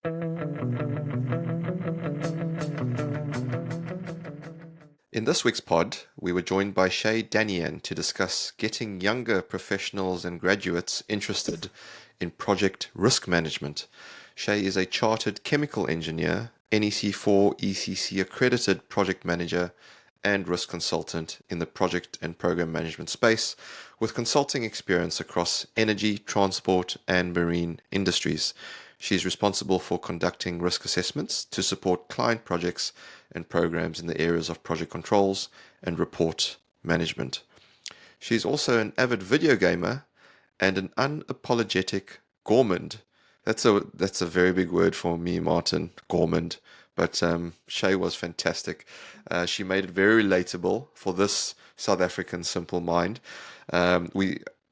In this week's pod, we were joined by Seyi Daniyan to discuss getting younger professionals and graduates interested in project risk management. Shaye is a chartered chemical engineer, NEC4 ECC accredited project manager, and risk consultant in the project and program management space, with consulting experience across energy, transport, and marine industries. She is responsible for conducting risk assessments to support client projects and programs in the areas of project controls and report management. She is also an avid video gamer and an unapologetic gourmand. That's a very big word for me, Martin. Gourmand. But Shay was fantastic. She made it very relatable for this South African simple mind. I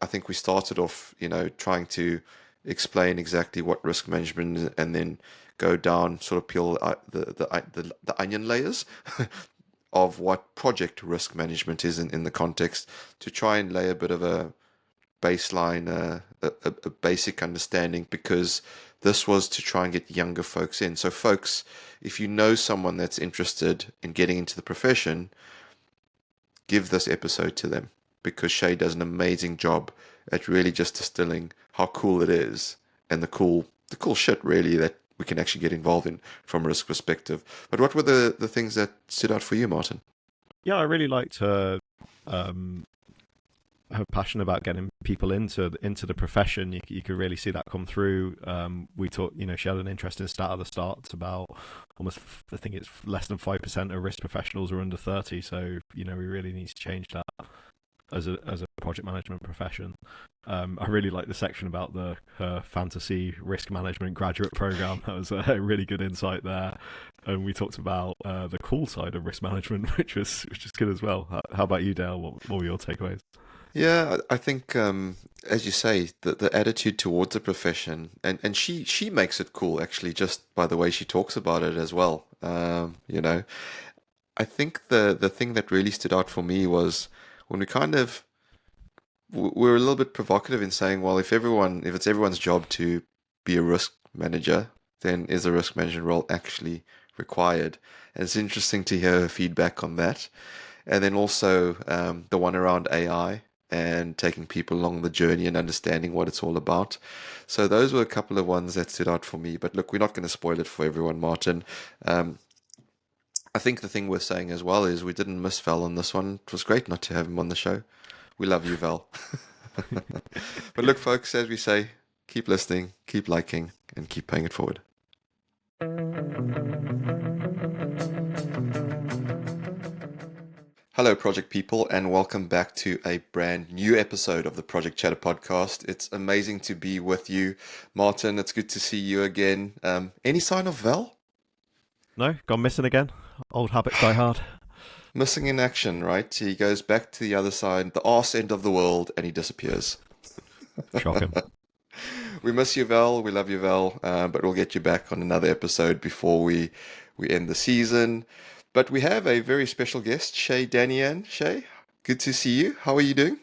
think we started off, trying to explain exactly what risk management is, and then go down, sort of peel the onion layers of what project risk management is in the context, to try and lay a bit of a baseline, a basic understanding, because this was to try and get younger folks in. So, folks, if you know someone that's interested in getting into the profession, give this episode to them, because Shay does an amazing job at really just distilling how cool it is, and the cool shit really that we can actually get involved in from a risk perspective. But what were the things that stood out for you, Martin? Yeah, I really liked her her passion about getting people into the profession. You could really see that come through. We talked, she had an interesting stat at the start about almost, I think it's less than 5% of risk professionals are under 30. So we really need to change that as a project management profession. I really like the section about her fantasy risk management graduate program. That was a really good insight there. And we talked about the cool side of risk management, which is good as well. How about you, Dale? What were your takeaways? Yeah, I think, as you say, the attitude towards the profession, and she makes it cool, actually, just by the way she talks about it as well. I think the thing that really stood out for me was when we were a little bit provocative in saying, well, if it's everyone's job to be a risk manager, then is a risk management role actually required? And it's interesting to hear her feedback on that. And then also the one around AI and taking people along the journey and understanding what it's all about. So those were a couple of ones that stood out for me. But look, we're not going to spoil it for everyone, Martin. Um, I think the thing we're saying as well is we didn't miss Val on this one. It was great not to have him on the show. We love you, Val. But look, folks, as we say, keep listening, keep liking, and keep paying it forward. Hello, project people, and welcome back to a brand new episode of the Project Chatter podcast. It's amazing to be with you, Martin. It's good to see you again. Any sign of Val? No, gone missing again. Old habits die hard. Missing in action, right? He goes back to the other side, the arse end of the world, and he disappears. Shocking. We miss you, Val. We love you, Val. But we'll get you back on another episode before we end the season. But we have a very special guest, Seyi Daniyan. Shay, good to see you. How are you doing?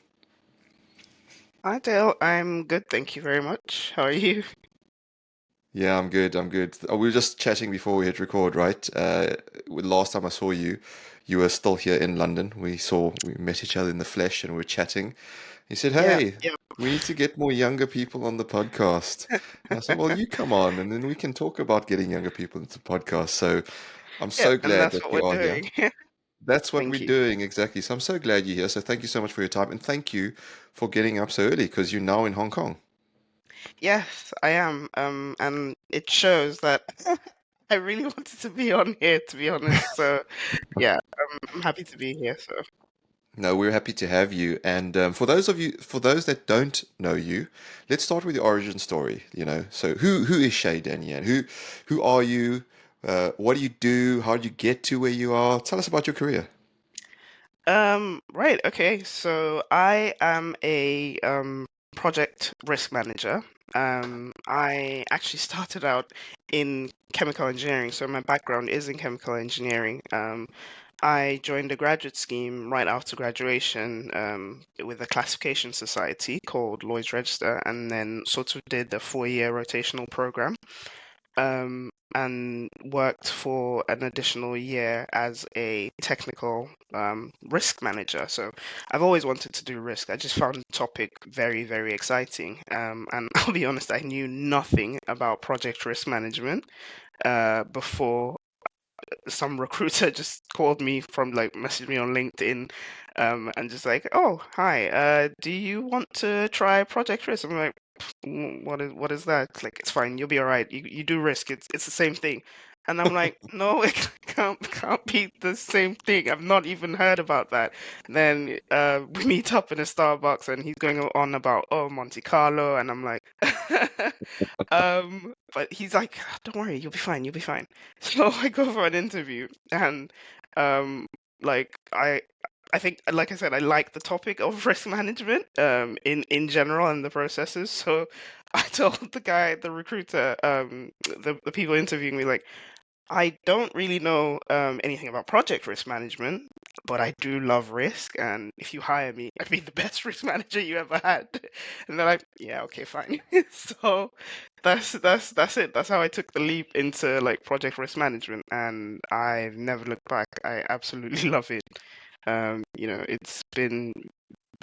Hi Dale, I'm good, thank you very much. How are you? Yeah, I'm good. I'm good. We were just chatting before we hit record, right? Last time I saw you, you were still here in London. We met each other in the flesh and we were chatting. He said, Yeah, "Hey, yeah, we need to get more younger people on the podcast." And I said, "Well, you come on, and then we can talk about getting younger people into the podcast." So I'm yeah, so and glad that's that what you we're are here. doing. That's what Thank we're you. doing, exactly. So I'm so glad you're here. So thank you so much for your time, and thank you for getting up so early because you're now in Hong Kong. Yes, I am. And it shows that I really wanted to be on here, to be honest. So yeah, I'm happy to be here. So No, we're happy to have you. And for those that don't know you, let's start with your origin story. So who is Shay Daniyan? Who are you? What do you do? How did you get to where you are? Tell us about your career. right, okay. So I am a project risk manager. I actually started out in chemical engineering, so my background is in chemical engineering. I joined a graduate scheme right after graduation with a classification society called Lloyd's Register, and then sort of did the 4-year rotational program. and worked for an additional year as a technical risk manager. So I've always wanted to do risk. I just found the topic very, very exciting. And I'll be honest, I knew nothing about project risk management before some recruiter just called me from like messaged me on LinkedIn, and just like, oh hi, do you want to try project risk? I'm like, what is that? It's like, it's fine, you'll be all right. You do risk. It's the same thing. And I'm like, no, it can't be the same thing. I've not even heard about that. Then we meet up in a Starbucks, and he's going on about, oh, Monte Carlo, and I'm like, but he's like, don't worry, you'll be fine, you'll be fine. So I go for an interview, and um, like I think, like I said, I like the topic of risk management in general and the processes. So I told the guy, the recruiter, the people interviewing me, like, I don't really know anything about project risk management, but I do love risk. And if you hire me, I'd be the best risk manager you ever had. And they're like, yeah, okay, fine. So that's it. That's how I took the leap into like project risk management, and I've never looked back. I absolutely love it. It's been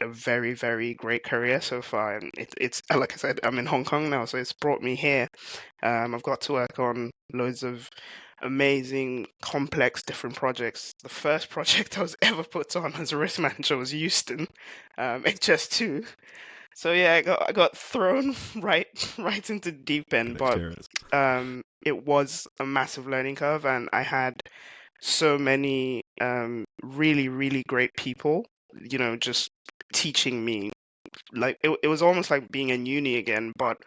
a very, very great career so far, and it's like I said, I'm in Hong Kong now, so it's brought me here. I've got to work on loads of amazing, complex, different projects. The first project I was ever put on as a risk manager was Houston, HS2. So yeah, I got thrown right into the deep end, Good but experience. it was a massive learning curve, and I had so many really, really great people, just teaching me. Like it was almost like being in uni again, but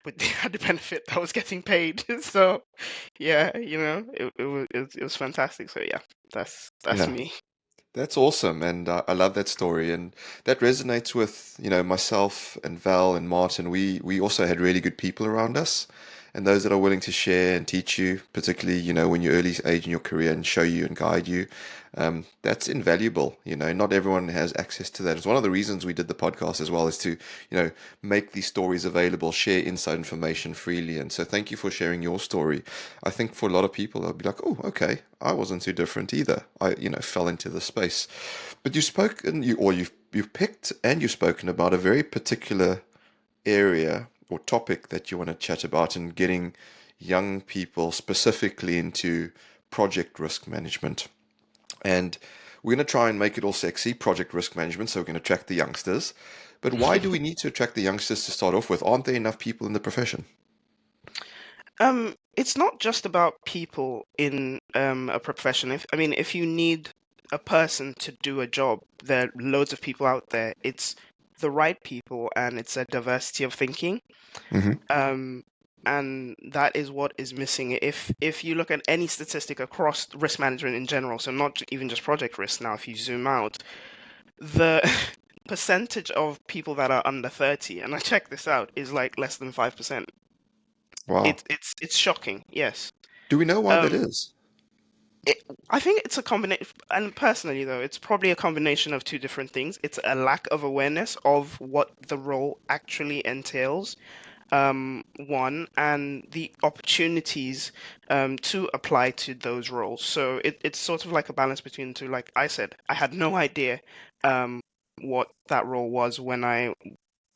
with the added benefit that I was getting paid. So yeah, it was fantastic. So yeah, that's Yeah. me. That's awesome, and I love that story, and that resonates with, myself and Val and Martin. We also had really good people around us, and those that are willing to share and teach you, particularly, when you're early age in your career and show you and guide you. That's invaluable. Not everyone has access to that. It's one of the reasons we did the podcast as well, is to, make these stories available, share inside information freely. And so thank you for sharing your story. I think for a lot of people, they'll be like, oh, okay, I wasn't too different either. I, fell into the space. But you've picked and you've spoken about a very particular area or topic that you want to chat about, and getting young people specifically into project risk management. And we're going to try and make it all sexy, project risk management, so we can attract the youngsters. But why do we need to attract the youngsters to start off with? Aren't there enough people in the profession? It's not just about people in a profession. If you need a person to do a job, there are loads of people out there. It's the right people, and it's a diversity of thinking. Hmm. Um, and that is what is missing. If you look at any statistic across risk management in general, so not even just project risk now, if you zoom out, the percentage of people that are under 30, and I checked this out, is like less than 5%. Wow. It's shocking, yes. Do we know why that Um, is? it, I think it's a combination, and personally though, it's probably a combination of two different things. It's a lack of awareness of what the role actually entails, one, and the opportunities to apply to those roles. So it's sort of like a balance between the two. Like I said, I had no idea um, what that role was when I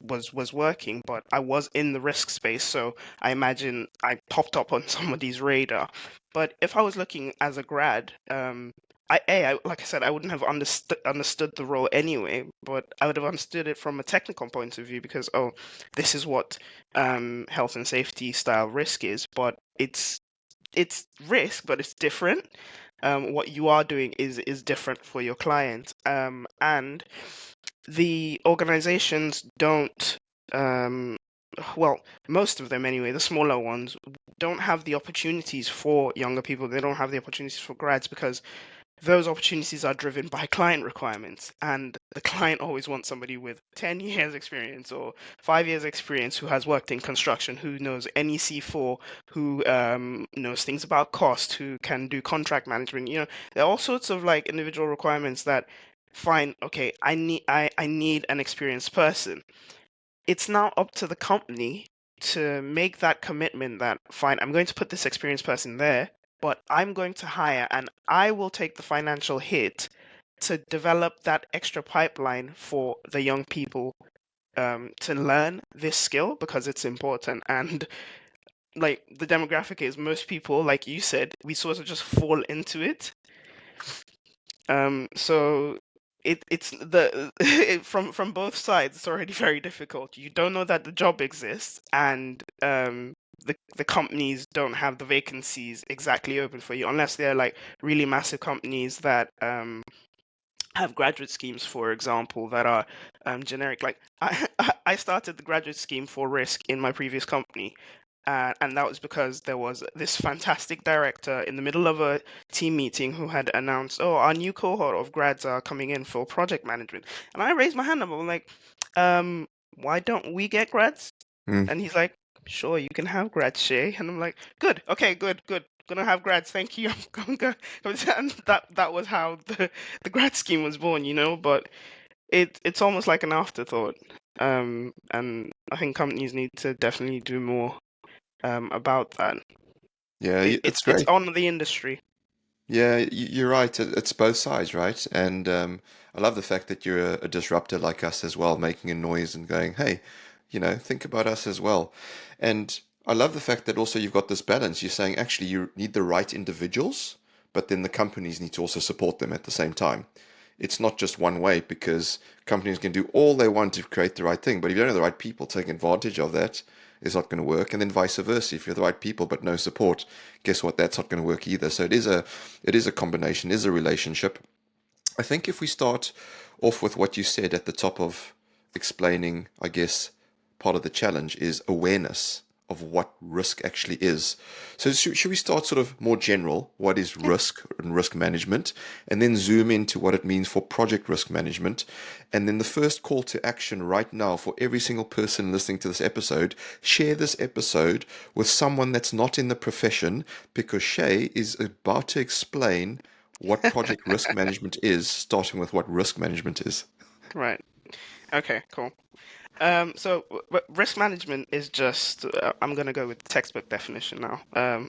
was working, but I was in the risk space, so I imagine I popped up on somebody's radar. But if I was looking as a grad, like I said, I wouldn't have understood the role anyway, but I would have understood it from a technical point of view because, oh, this is what health and safety style risk is, but it's risk, but it's different. What you are doing is different for your client, and the organizations don't um well, most of them anyway, the smaller ones don't have the opportunities for younger people. They don't have the opportunities for grads because those opportunities are driven by client requirements, and the client always wants somebody with 10 years experience or 5 years experience who has worked in construction, who knows NEC4, who knows things about cost, who can do contract management. There are all sorts of like individual requirements that, fine, okay, I need an experienced person. It's now up to the company to make that commitment that, fine, I'm going to put this experienced person there, but I'm going to hire and I will take the financial hit to develop that extra pipeline for the young people to learn this skill because it's important. And like the demographic is most people, like you said, we sort of just fall into it. So it's the from both sides, it's already very difficult. You don't know that the job exists, and the companies don't have the vacancies exactly open for you unless they're like really massive companies that have graduate schemes, for example, that are generic. Like I started the graduate scheme for risk in my previous company, and that was because there was this fantastic director in the middle of a team meeting who had announced, "Oh, our new cohort of grads are coming in for project management." And I raised my hand up. I'm like, "Why don't we get grads?" Mm. And he's like, "Sure, you can have grads, Shay." And I'm like, "Good, okay, good, good. Gonna have grads. Thank you." I'm gonna, and that was how the grad scheme was born, you know. But it's almost like an afterthought. And I think companies need to definitely do more about that. Yeah, It's it's it's great. on the industry. Yeah, you're right. It's both sides, right? And I love the fact that you're a disruptor like us as well, making a noise and going, hey, think about us as well. And I love the fact that also you've got this balance. You're saying actually you need the right individuals, but then the companies need to also support them at the same time. It's not just one way because companies can do all they want to create the right thing, but if you don't have the right people taking advantage of that, it's not going to work. And then vice versa, if you're the right people but no support, guess what? That's not going to work either. So it is a combination, it is a relationship. I think if we start off with what you said at the top of explaining, I guess, part of the challenge is awareness of what risk actually is. So, should we start sort of more general? What is Yeah, risk and risk management? And then zoom into what it means for project risk management. And then the first call to action right now for every single person listening to this episode, share this episode with someone that's not in the profession because Shay is about to explain what project risk management is, starting with what risk management is. right. Okay, cool. So risk management is just, I'm going to go with the textbook definition now.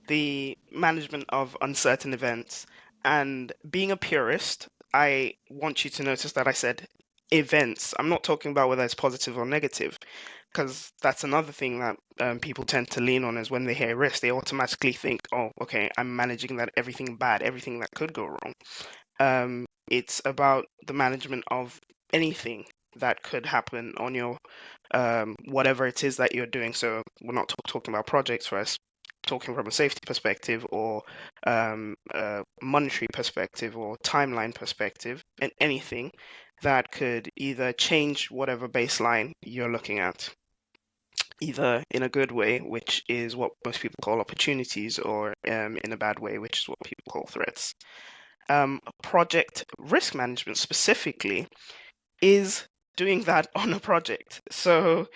The management of uncertain events. And being a purist, I want you to notice that I said events. I'm not talking about whether it's positive or negative, because that's another thing that people tend to lean on is when they hear risk, they automatically think, oh, okay, I'm managing that everything bad, everything that could go wrong. It's about the management of anything that could happen on your whatever it is that you're doing. So we're not talking about projects for us, talking from a safety perspective or monetary perspective or timeline perspective, and anything that could either change whatever baseline you're looking at, either in a good way, which is what most people call opportunities, or in a bad way, which is what people call threats. Project risk management specifically is doing that on a project. So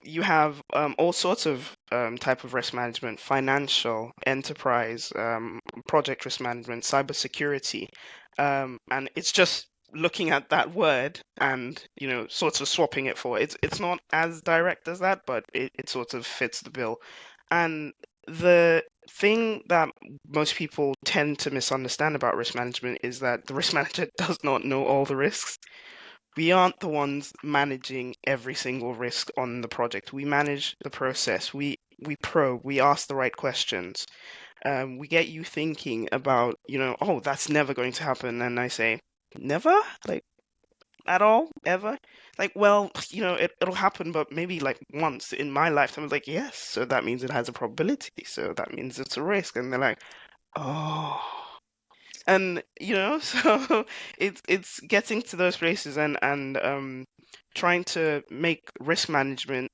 you have all sorts of type of risk management: financial, enterprise, project risk management, cybersecurity, and it's just looking at that word and sort of swapping it for it's not as direct as that, but it sort of fits the bill. And the thing that most people tend to misunderstand about risk management is that the risk manager does not know all the risks. We aren't the ones managing every single risk on the project. We manage the process. We probe. We ask the right questions. We get you thinking about, oh, that's never going to happen. And I say, never? Like, at all? Ever? Like, well, it'll happen, but maybe like once in my lifetime. I was like, yes, so that means it has a probability. So that means it's a risk. And they're like, oh. And so it's getting to those places and trying to make risk management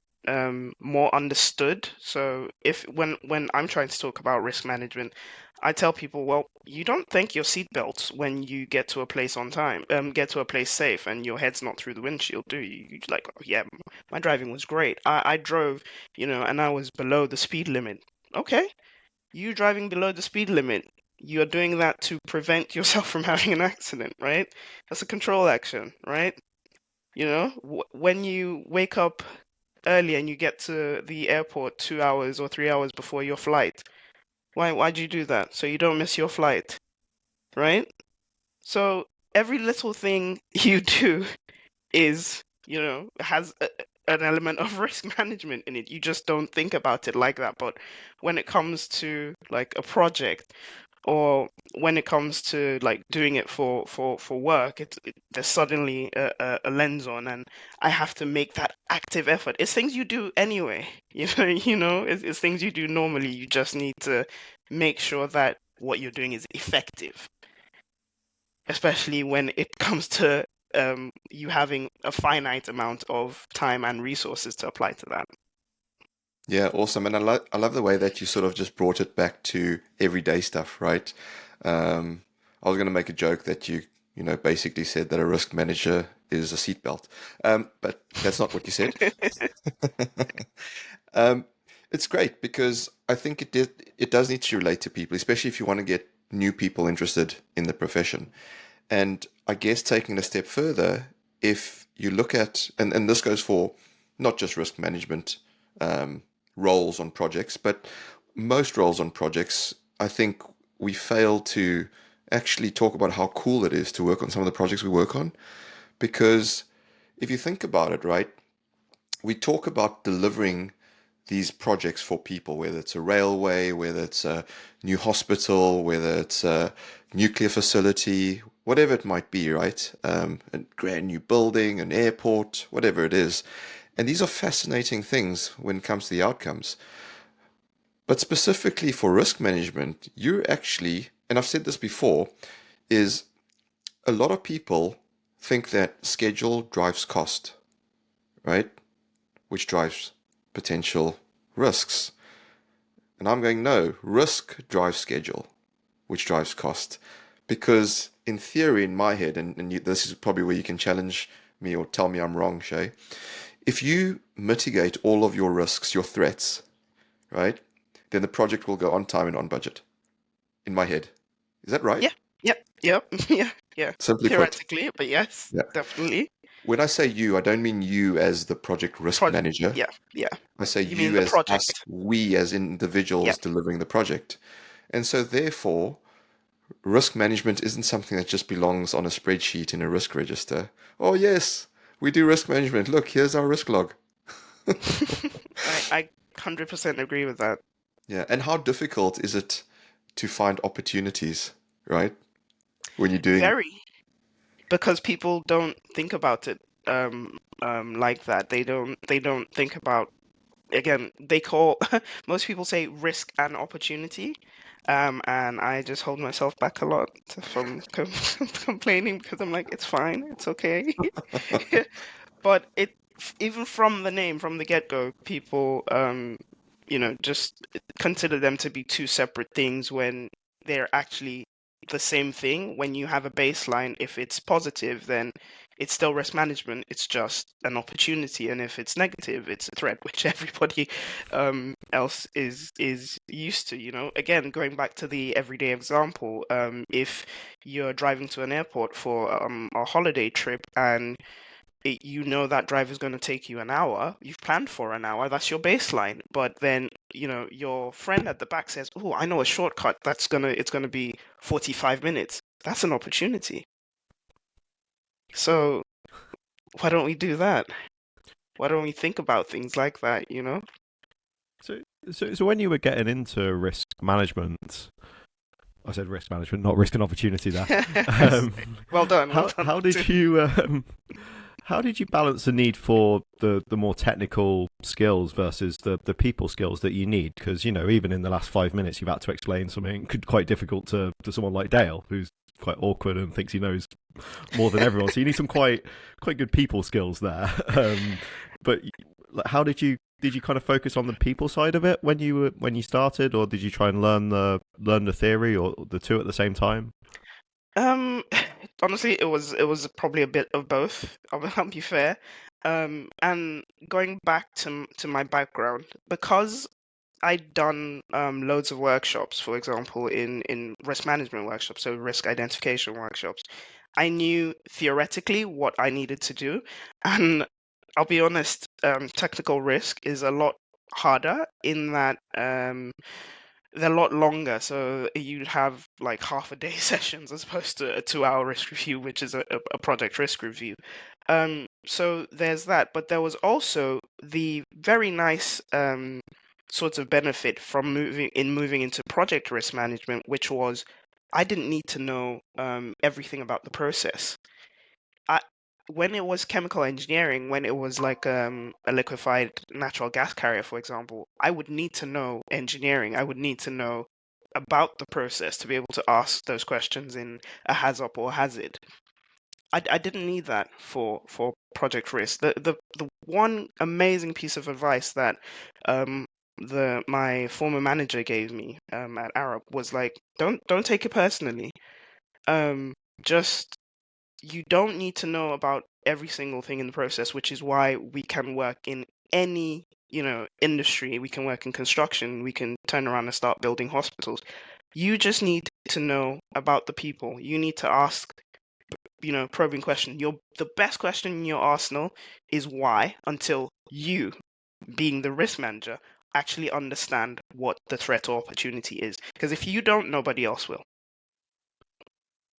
more understood. So if when I'm trying to talk about risk management, I tell people, well, you don't thank your seatbelts when you get to a place on time, get to a place safe, and your head's not through the windshield, do you? You like, oh, yeah, my driving was great. I drove, and I was below the speed limit. Okay, you driving below the speed limit, you're doing that to prevent yourself from having an accident, right? That's a control action, right? When you wake up early and you get to the airport 2 hours or 3 hours before your flight. Why'd you do that? So you don't miss your flight, right? So every little thing you do is, has an element of risk management in it. You just don't think about it like that. But when it comes to like a project, or when it comes to like doing it for work, there's suddenly a lens on, and I have to make that active effort. It's things you do anyway, it's things you do normally. You just need to make sure that what you're doing is effective, especially when it comes to you having a finite amount of time and resources to apply to that. Yeah, awesome. And I love the way that you sort of just brought it back to everyday stuff, right? I was going to make a joke that you basically said that a risk manager is a seatbelt. But that's not what you said. Um, it's great because I think it does need to relate to people, especially if you want to get new people interested in the profession. And I guess taking a step further, if you look at, and this goes for not just risk management roles on projects, but most roles on projects, I think we fail to actually talk about how cool it is to work on some of the projects we work on. Because if you think about it, right, we talk about delivering these projects for people, whether it's a railway, whether it's a new hospital, whether it's a nuclear facility, whatever it might be, right? A brand new building, an airport, whatever it is. And these are fascinating things when it comes to the outcomes. But specifically for risk management, you're actually, and I've said this before, is a lot of people think that schedule drives cost, right? Which drives potential risks. And I'm going, no, risk drives schedule, which drives cost. Because in theory, in my head, and this is probably where you can challenge me or tell me I'm wrong, Shay, if you mitigate all of your risks, your threats, right, then the project will go on time and on budget. In my head. Is that right? Yeah, yep, yeah. Simply put. Theoretically, but yes, Yeah. definitely. When I say you, I don't mean you as the project risk Project, manager. yeah. I say You mean you the as us, project? we as Yeah. individuals delivering the project. And so therefore, risk management isn't something that just belongs on a spreadsheet in a risk register. Oh yes, we do risk management. Look, here's our risk log. I 100% agree with that. Yeah. And how difficult is it to find opportunities, right? When you're doing. Very, because people don't think about it like that. They don't think about, again, they call most people say risk and opportunity. And I just hold myself back a lot from complaining, because I'm like, it's fine, it's okay. But even from the name, from the get-go, people just consider them to be two separate things when they're actually the same thing. When you have a baseline, if it's positive, then it's still risk management. It's just an opportunity, and if it's negative, it's a threat, which everybody else is used to. Again, going back to the everyday example, if you're driving to an airport for a holiday trip, and that drive is going to take you an hour. You've planned for an hour. That's your baseline. But then, your friend at the back says, "Oh, I know a shortcut. It's gonna be 45 minutes." That's an opportunity. So why don't we do that? Why don't we think about things like that? So when you were getting into risk management, I said risk management, not risk and opportunity there. Well done. How did you how did you balance the need for the more technical skills versus the people skills that you need? Because even in the last 5 minutes, you've had to explain something quite difficult to someone like Dale, who's quite awkward and thinks he knows more than everyone. So you need some quite good people skills there. But how did you kind of focus on the people side of it when you started, or did you try and learn the theory, or the two at the same time? Um, Honestly, it was probably a bit of both. I'll be fair. And going back to my background, because I'd done loads of workshops, for example, in risk management workshops, so risk identification workshops. I knew theoretically what I needed to do, and I'll be honest, technical risk is a lot harder in that they're a lot longer. So you'd have like half a day sessions as opposed to a 2 hour risk review, which is a project risk review. So there's that. But there was also the very nice sort of benefit from moving into project risk management, which was I didn't need to know everything about the process. I When it was chemical engineering, when it was like a liquefied natural gas carrier, for example, I would need to know engineering. I would need to know about the process to be able to ask those questions in a has up or hazard. I didn't need that for project risk. The one amazing piece of advice that um the my former manager gave me at Arab was like, don't take it personally. Um, just you don't need to know about every single thing in the process, which is why we can work in any, industry. We can work in construction. We can turn around and start building hospitals. You just need to know about the people. You need to ask, probing question. The best question in your arsenal is why, until you, being the risk manager, actually understand what the threat or opportunity is. Because if you don't, nobody else will.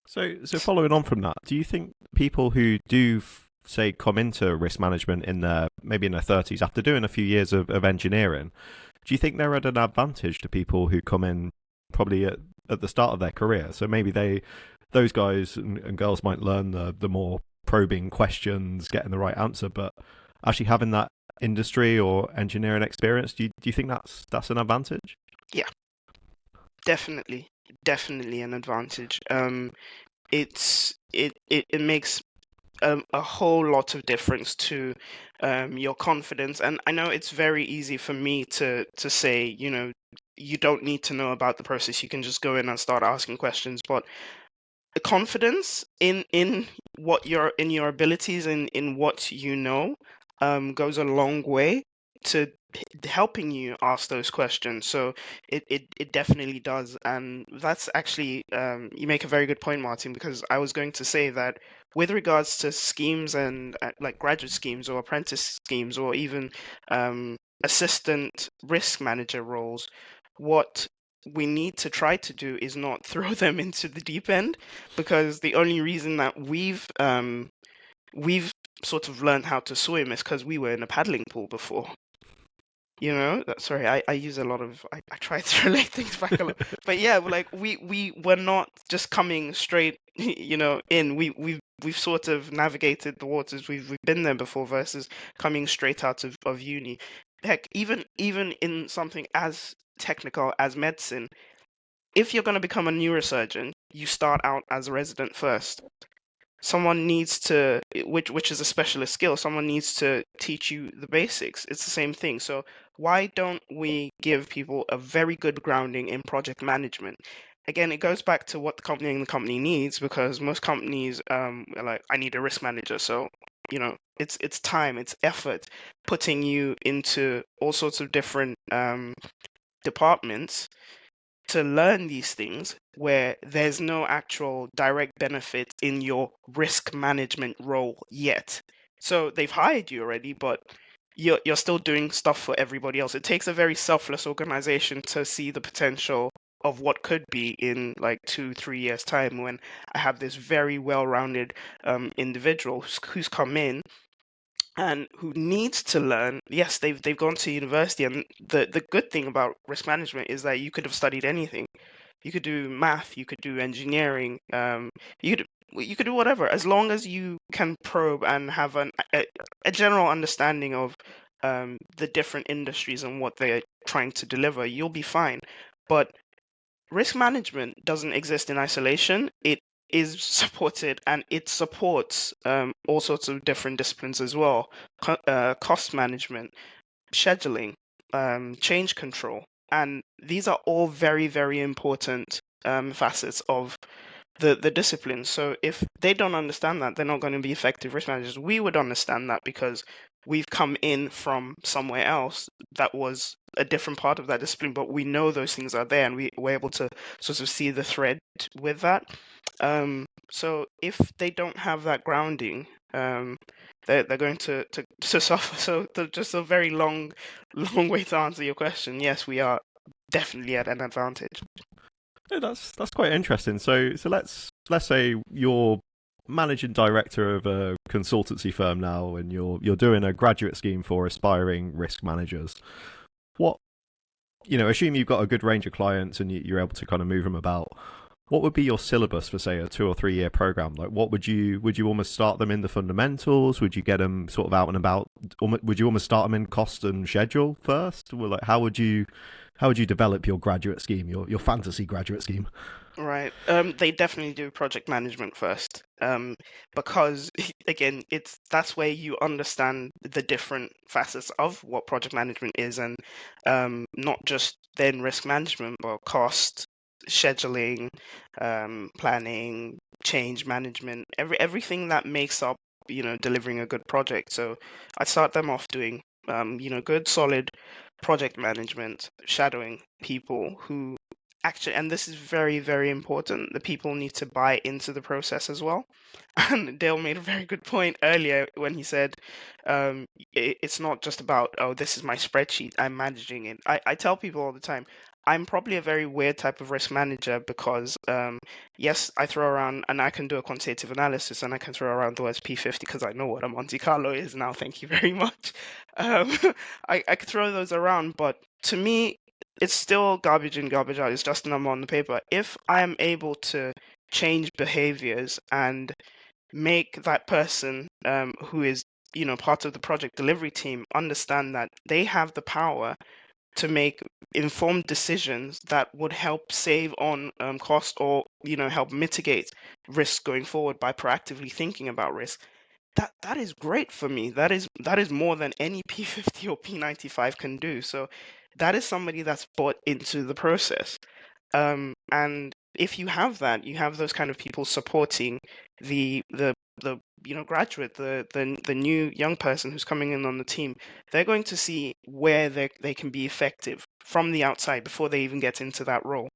So following on from that, do you think people who do say come into risk management in their maybe in their 30s after doing a few years of engineering, do you think they're at an advantage to people who come in probably at the start of their career? So maybe those guys and girls might learn the more probing questions, getting the right answer, but actually having that industry or engineering experience, do you think that's an advantage? Yeah, definitely, definitely an advantage. It makes a whole lot of difference to your confidence. And I know it's very easy for me to say, you don't need to know about the process. You can just go in and start asking questions. But the confidence in your abilities and in what you know goes a long way to helping you ask those questions. So it definitely does. And that's actually you make a very good point, Martin, because I was going to say that with regards to schemes and like graduate schemes or apprentice schemes or even assistant risk manager roles, what we need to try to do is not throw them into the deep end, because the only reason that we've sort of learned how to swim is because we were in a paddling pool before. Sorry, I use a lot of I try to relate things back a lot, but yeah, like we were not just coming straight, in. We've sort of navigated the waters. We've been there before versus coming straight out of uni. Heck, even in something as technical as medicine, if you're going to become a neurosurgeon, you start out as a resident first. Someone needs to, which is a specialist skill, someone needs to teach you the basics. It's the same thing. So why don't we give people a very good grounding in project management? Again, it goes back to what the company needs, because most companies are like, I need a risk manager. So, it's time, it's effort, putting you into all sorts of different departments to learn these things where there's no actual direct benefit in your risk management role yet. So they've hired you already, but you're still doing stuff for everybody else. It takes a very selfless organization to see the potential of what could be in like 2-3 years time, when I have this very well-rounded individual who's come in and who needs to learn. Yes, they've gone to university, and the good thing about risk management is that you could have studied anything. You could do math, you could do engineering, you could you could do whatever, as long as you can probe and have a general understanding of the different industries and what they're trying to deliver. You'll be fine. But risk management doesn't exist in isolation. It is supported, and it supports all sorts of different disciplines as well. Cost management, scheduling, change control. And these are all very, very important facets of the discipline. So if they don't understand that, they're not going to be effective risk managers. We would understand that because we've come in from somewhere else that was a different part of that discipline, but we know those things are there, and we're able to sort of see the thread with that. So if they don't have that grounding, they're going to suffer. So just a very long way to answer your question. Yes, we are definitely at an advantage. Yeah, that's quite interesting. So let's say you're managing director of a consultancy firm now, and you're doing a graduate scheme for aspiring risk managers. What assume you've got a good range of clients and you're able to kind of move them about. What would be your syllabus for, say, a 2 or 3 year program? Like, what would you almost start them in the fundamentals? Would you get them sort of out and about? Would you almost start them in cost and schedule first? Well, like, how would you develop your graduate scheme, your fantasy graduate scheme? Right. They definitely do project management first. Because again, that's where you understand the different facets of what project management is, and not just then risk management, but cost, scheduling, planning, change management, everything that makes up, delivering a good project. So I start them off doing, good solid project management, shadowing people who actually, and this is very, very important, the people need to buy into the process as well. And Dale made a very good point earlier when he said, it's not just about, oh, this is my spreadsheet, I'm managing it. I tell people all the time, I'm probably a very weird type of risk manager because, yes, I throw around, and I can do a quantitative analysis, and I can throw around the words P50 because I know what a Monte Carlo is now. Thank you very much. Um, I could throw those around, but to me, it's still garbage in, garbage out. It's just a number on the paper. If I am able to change behaviors and make that person, who is, part of the project delivery team, understand that they have the power to make informed decisions that would help save on, cost, or help mitigate risk going forward by proactively thinking about risk. That is great for me. That is more than any P50 or P95 can do. So that is somebody that's bought into the process. And if you have that, you have those kind of people supporting the graduate, the new young person who's coming in on the team. They're going to see where they can be effective from the outside before they even get into that role.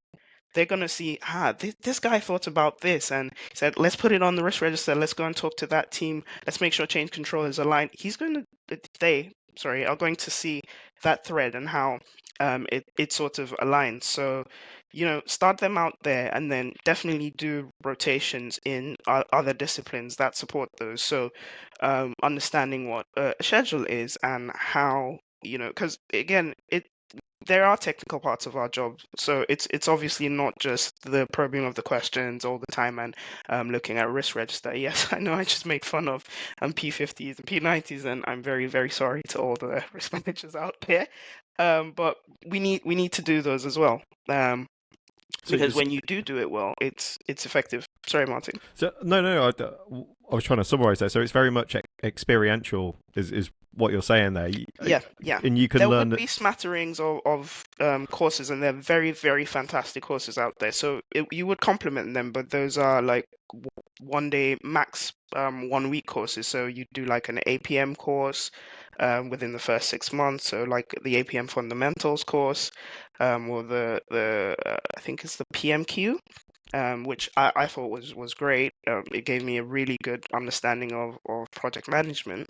They're going to see, this guy thought about this and said, let's put it on the risk register. Let's go and talk to that team. Let's make sure change control is aligned. They are going to see that thread and how, it sort of aligns. So, start them out there, and then definitely do rotations in other disciplines that support those. So, understanding what a schedule is and how, because again, there are technical parts of our job, so it's obviously not just the probing of the questions all the time and, looking at risk register. Yes, I know I just made fun of, P50s and P90s, and I'm very, very sorry to all the risk managers out there. But we need to do those as well, So, because when you do it well, it's effective. Sorry, Martin. no, I was trying to summarize there. So it's very much experiential, is what you're saying there. Yeah, yeah. And you can There learn would that. be smatterings of courses, and they're very, very fantastic courses out there. So you would complement them, but those are like 1 day max, 1 week courses. So you do like an APM course, within the first 6 months. So like the APM fundamentals course, or the I think it's the PMQ, which I thought was great. It gave me a really good understanding of project management.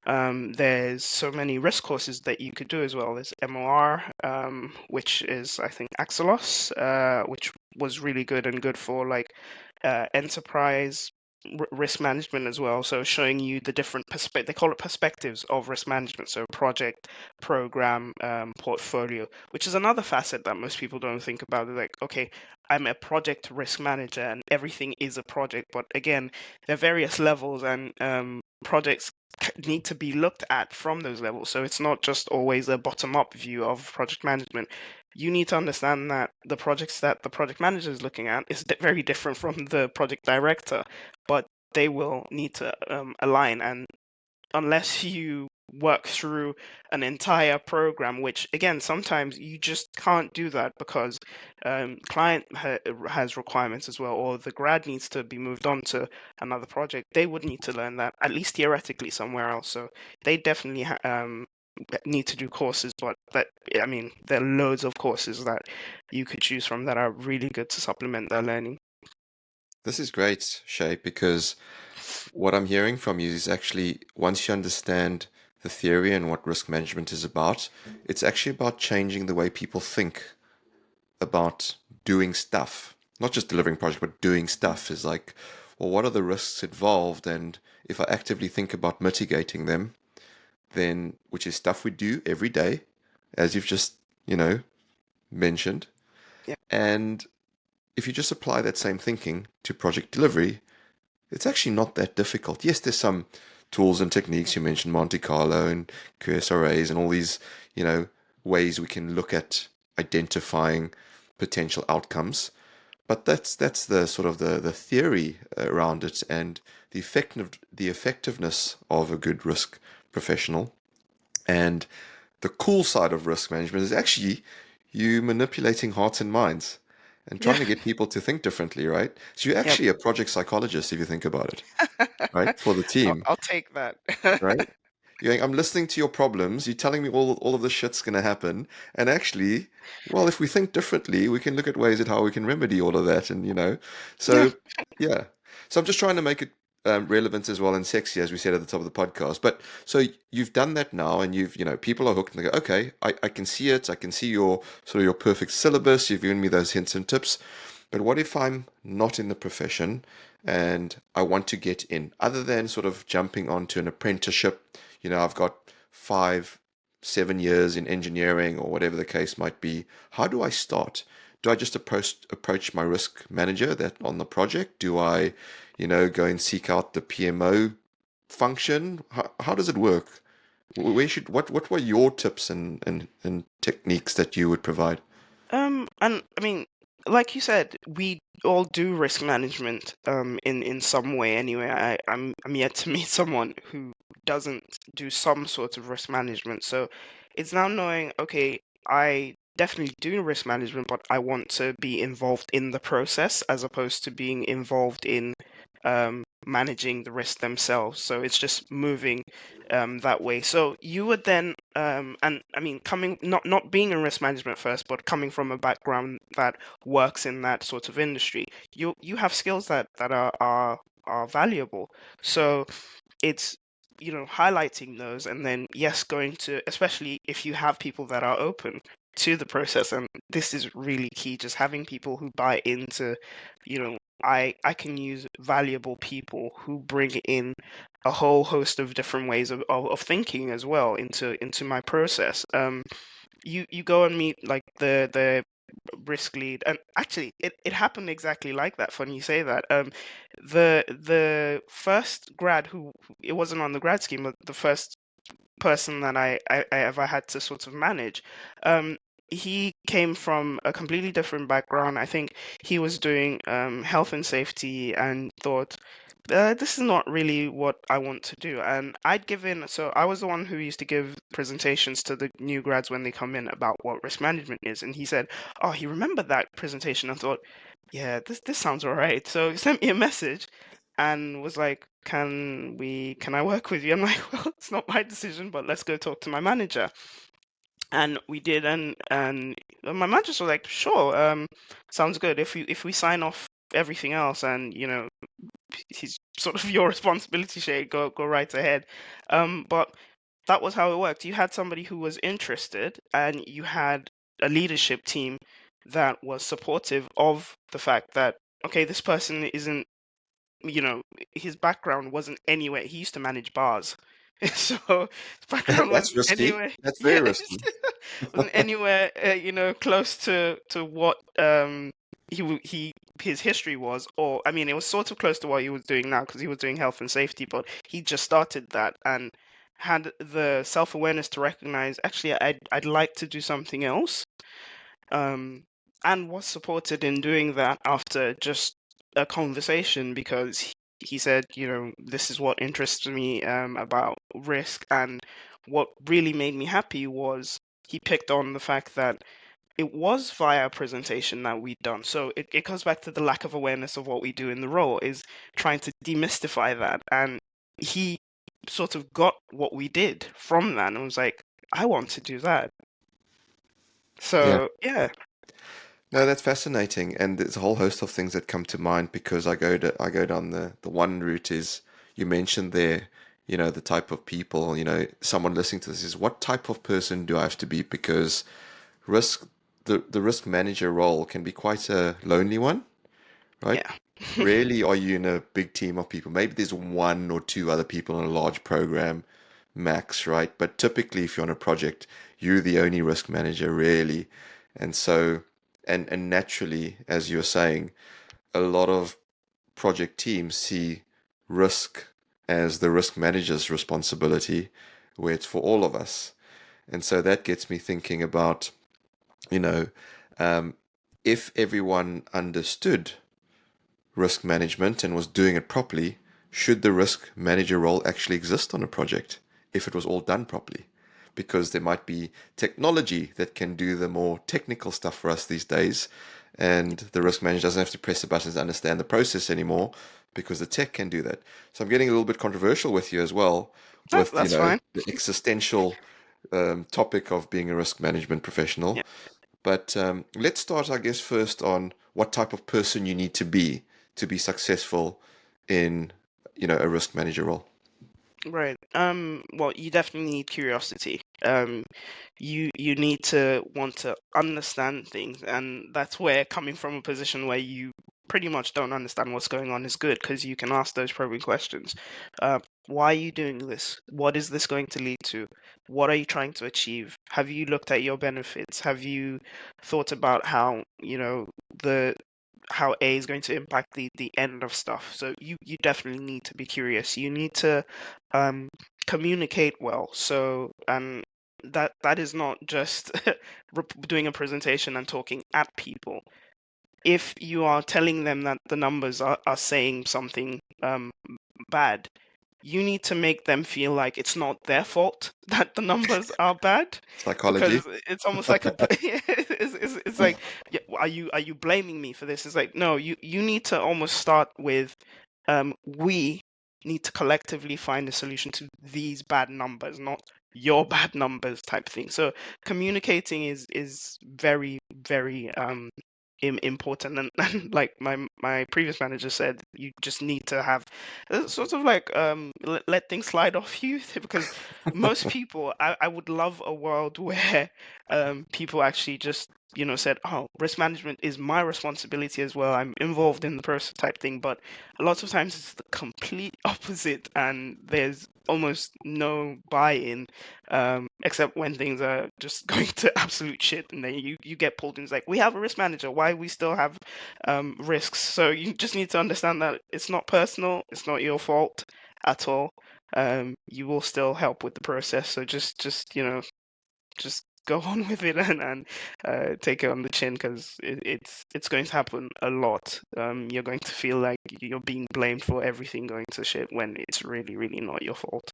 There's so many risk courses that you could do as well. There's MOR, which is, I think, Axelos, which was really good and good for like, enterprise risk management as well. So showing you the different they call it perspectives of risk management. So project, program, portfolio, which is another facet that most people don't think about. They're like, okay, I'm a project risk manager and everything is a project. But again, there are various levels, and, projects need to be looked at from those levels. So it's not just always a bottom up view of project management. You need to understand that the projects that the project manager is looking at is very different from the project director, but they will need to, align. And unless you work through an entire program, which again, sometimes you just can't do that because, client has requirements as well, or the grad needs to be moved on to another project, they would need to learn that at least theoretically somewhere else. So they definitely need to do courses, but I mean, there are loads of courses that you could choose from that are really good to supplement their learning. This is great, Shay, because what I'm hearing from you is actually once you understand the theory and what risk management is about, it's actually about changing the way people think about doing stuff. Not just delivering projects, but doing stuff is like, well, what are the risks involved? And if I actively think about mitigating them, then, which is stuff we do every day, as you've just, you know, mentioned. Yeah. And if you just apply that same thinking to project delivery, it's actually not that difficult. Yes, there's some tools and techniques. You mentioned Monte Carlo and QSRAs and all these, you know, ways we can look at identifying potential outcomes. But that's the sort of the theory around it and the effectiveness of a good risk professional. And the cool side of risk management is actually you manipulating hearts and minds and Yeah. trying to get people to think differently, right? So you're Yep. actually a project psychologist if you think about it, right? For the team, I'll take that. right? You're going, I'm listening to your problems. You're telling me all of this shit's going to happen. And actually, well, if we think differently, we can look at ways at how we can remedy all of that. And, Yeah. so yeah. So I'm just trying to make it relevant as well and sexy, as we said at the top of the podcast. But so you've done that now and people are hooked and they go, okay, I can see it. I can see your sort of your perfect syllabus. You've given me those hints and tips. But what if I'm not in the profession and I want to get in, other than sort of jumping onto an apprenticeship? I've got 5, 7 years in engineering or whatever the case might be. How do I start? Do I just approach my risk manager that on the project? Do I, go and seek out the PMO function? How does it work? What were your tips and techniques that you would provide? And I mean, like you said, we all do risk management in some way anyway. I'm yet to meet someone who doesn't do some sort of risk management. So it's now knowing, okay, I definitely do risk management, but I want to be involved in the process as opposed to being involved in managing the risk themselves. So it's just moving that way. So you would then, and I mean, coming not being in risk management first, but coming from a background that works in that sort of industry, you have skills that are valuable. So it's highlighting those, and then yes, going to, especially if you have people that are open to the process, and this is really key, just having people who buy into, I can use valuable people who bring in a whole host of different ways of thinking as well into my process. You go and meet like the risk lead, and actually it happened exactly like that. Funny you say that. The first grad who it wasn't on the grad scheme, but the first person that I ever had to sort of manage, um, he came from a completely different background. I think he was doing health and safety and thought, this is not really what I want to do. And so I was the one who used to give presentations to the new grads when they come in about what risk management is. And he said, oh, he remembered that presentation. I thought, yeah, this sounds all right. So he sent me a message and was like, can I work with you? I'm like, well, it's not my decision, but let's go talk to my manager. And we did, and my manager was like, sure, sounds good. If we sign off everything else, and he's sort of your responsibility, Shay, go right ahead. But that was how it worked. You had somebody who was interested, and you had a leadership team that was supportive of the fact that, okay, this person isn't, you know, his background wasn't anywhere. He used to manage bars. So his background That's wasn't risky. anywhere. That's very Yeah, risky. wasn't anywhere, close to what his history was, or I mean, it was sort of close to what he was doing now because he was doing health and safety, but he just started that and had the self-awareness to recognize, actually, I'd like to do something else, um, and was supported in doing that after just a conversation because he said, this is what interests me about risk. And what really made me happy was he picked on the fact that it was via a presentation that we'd done. So it goes back to the lack of awareness of what we do in the role, is trying to demystify that. And he sort of got what we did from that and was like, I want to do that. Yeah. So yeah. No, that's fascinating, and there's a whole host of things that come to mind because I go down the one route is you mentioned there, the type of people, someone listening to this is what type of person do I have to be? Because risk the risk manager role can be quite a lonely one, right? Yeah. Rarely are you in a big team of people. Maybe there's one or two other people in a large program, max, right? But typically, if you're on a project, you're the only risk manager, really. And so, and naturally, as you're saying, a lot of project teams see risk as the risk manager's responsibility, where it's for all of us. And so that gets me thinking about, you know, um, if everyone understood risk management and was doing it properly, should the risk manager role actually exist on a project if it was all done properly? Because there might be technology that can do the more technical stuff for us these days, and the risk manager doesn't have to press the buttons to understand the process anymore because the tech can do that. So I'm getting a little bit controversial with you as well, with That's fine. the existential topic of being a risk management professional. Yeah. But let's start, I guess, first on what type of person you need to be successful in, a risk manager role. Right. Well, you definitely need curiosity. You need to want to understand things, and that's where coming from a position where you pretty much don't understand what's going on is good because you can ask those probing questions. Why are you doing this? What is this going to lead to? What are you trying to achieve? Have you looked at your benefits? Have you thought about how, the how A is going to impact the end of stuff? So you definitely need to be curious. You need to um communicate well. So that is not just doing a presentation and talking at people. If you are telling them that the numbers are saying something bad, you need to make them feel like it's not their fault that the numbers are bad, Psychology. because it's almost like it's like, yeah, are you blaming me for this? It's like, no, you need to almost start with we need to collectively find a solution to these bad numbers, not your bad numbers type thing. So communicating is very, very important, and like my previous manager said, you just need to have sort of like let things slide off you because most people, I would love a world where people actually just said, oh, risk management is my responsibility as well, I'm involved in the process type thing. But a lot of times it's the complete opposite, and there's almost no buy-in, except when things are just going to absolute shit, and then you get pulled in. It's like, we have a risk manager, why we still have risks? So you just need to understand that it's not personal, it's not your fault at all. You will still help with the process, so just go on with it, and take it on the chin, because it's going to happen a lot. You're going to feel like you're being blamed for everything going to shit when it's really, really not your fault.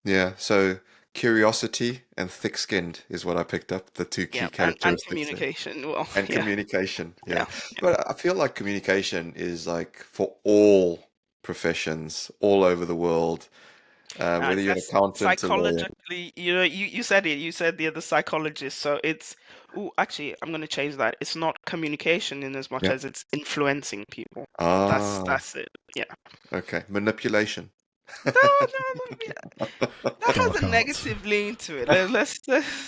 Yeah, so curiosity and thick-skinned is what I picked up, the two Yeah, key and characteristics there. communication. Well, And yeah, communication, yeah. yeah. But I feel like communication is like for all professions all over the world, whether you're an That's accountant, a lawyer. psychologically, you said it. You said the other psychologist. So it's, oh, actually, I'm going to change that. It's not communication in as much Yeah. as it's influencing people. Ah, That's it. Yeah. okay. Manipulation. No, no, no. Yeah. That has Dark a arts. negative lean to it. Let's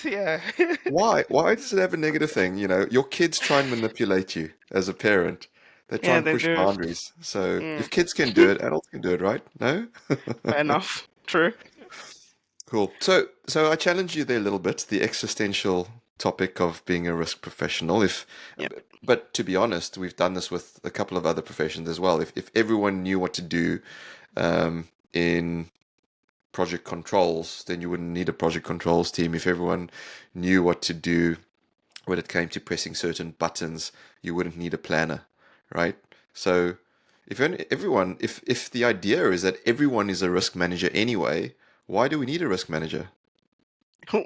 yeah. Why? Why does it have a negative thing? Your kids try and manipulate you as a parent. They try Yeah, and they push do. boundaries. So Mm, if kids can do it, adults can do it, right? No? fair enough. True. Cool. So I challenge you there a little bit, the existential topic of being a risk professional. Yeah. But to be honest, we've done this with a couple of other professions as well. If everyone knew what to do in project controls, then you wouldn't need a project controls team. If everyone knew what to do when it came to pressing certain buttons, you wouldn't need a planner, right? So if the idea is that everyone is a risk manager anyway, why do we need a risk manager?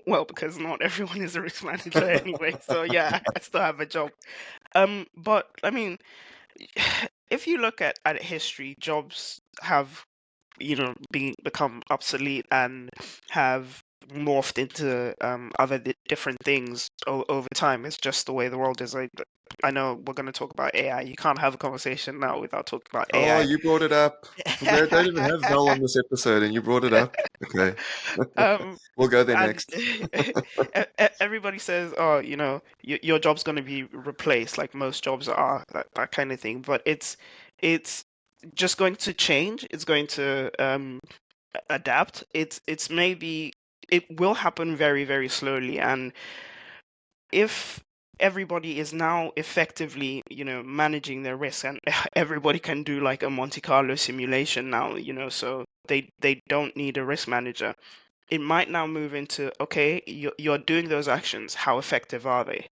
Well, because not everyone is a risk manager anyway. So yeah, I still have a job. But I mean, if you look at history, jobs have become obsolete and have morphed into other different things over time. It's just the way the world is. I know we're going to talk about AI. You can't have a conversation now without talking about Oh, AI. you brought it up. We don't even have Val on this episode, and you brought it up. Okay, um, we'll go there and next. everybody says, "Oh, your job's going to be replaced," like most jobs are, that kind of thing. But it's just going to change. It's going to adapt. It's maybe it will happen very, very slowly. And if everybody is now effectively, managing their risk, and everybody can do like a Monte Carlo simulation now, so they don't need a risk manager. It might now move into, okay, you're doing those actions. How effective are they?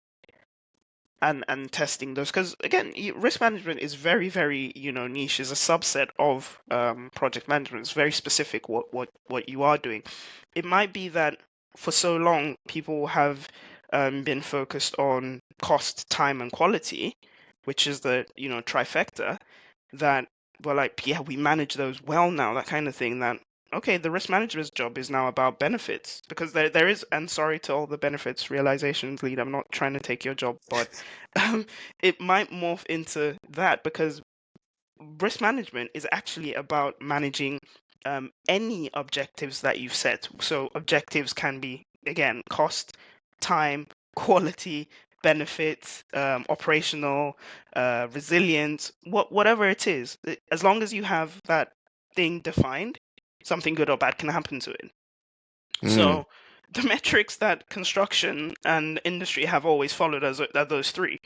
And testing those, because again, risk management is very, very, niche. Is a subset of project management. It's very specific what you are doing. It might be that for so long people have been focused on cost, time, and quality, which is the trifecta, that we're like, yeah, we manage those well now, that kind of thing. That okay, the risk manager's job is now about benefits, because there is, and sorry to all the benefits realizations lead, I'm not trying to take your job, but um, it might morph into that, because risk management is actually about managing any objectives that you've set. So objectives can be, again, cost, time, quality, benefits, operational, resilience, whatever it is. As long as you have that thing defined, something good or bad can happen to it. Mm, So the metrics that construction and industry have always followed are those three.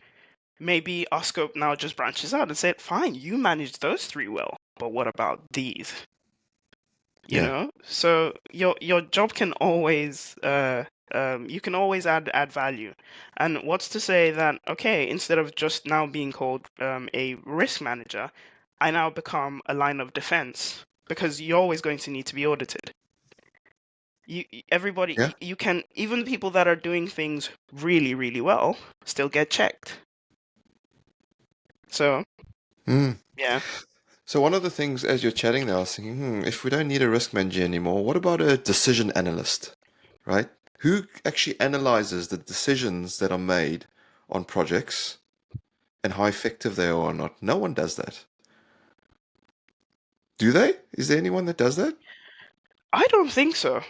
Maybe our scope now just branches out and said, fine, you managed those three well, but what about these? yeah. So your job can always you can always add value. And what's to say that, okay, instead of just now being called a risk manager, I now become a line of defense, because you're always going to need to be audited. Everybody, Yeah. you can, even the people that are doing things really, really well still get checked. So Mm. yeah. So one of the things as you're chatting there, I was thinking, if we don't need a risk manager anymore, what about a decision analyst, right? Who actually analyzes the decisions that are made on projects and how effective they are or not? No one does that. Do they? Is there anyone that does that? I don't think so.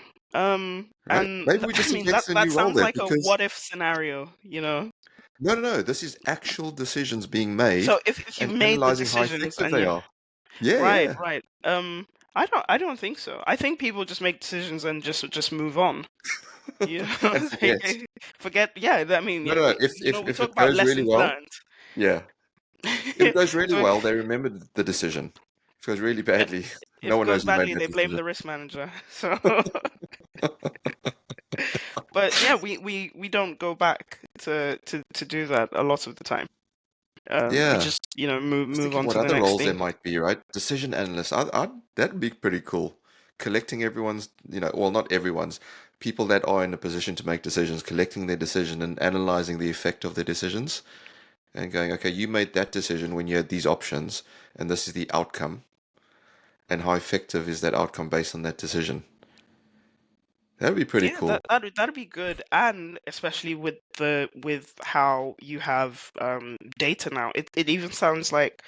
Right? And Maybe we I just mean, that invented a that new role sounds there like a because what if scenario. no, no, no. This is actual decisions being made So if you've and made the analyzing how decisions effective and they you are. Yeah, right, yeah. right. I don't think so. I think people just make decisions and just move on. You know, And forget. forget. Yeah, I mean, No, yeah, no, no. we If talk it about goes really lessons well, learned. yeah. If it goes really So well, they remember the decision. If it goes really if badly, no if it one goes knows who made badly, that they blame decision. the risk manager. So, but yeah, we don't go back to do that a lot of the time. We Yeah. just, move Just move thinking on what to the other next roles there thing. might be, right? Decision analyst. That'd be pretty cool. Collecting everyone's, well, not everyone's, people that are in a position to make decisions, collecting their decision and analyzing the effect of their decisions and going, okay, you made that decision when you had these options, and this is the outcome, and how effective is that outcome based on that decision? That'd be pretty Yeah, cool. that'd be good, and especially with how you have data now. It even sounds like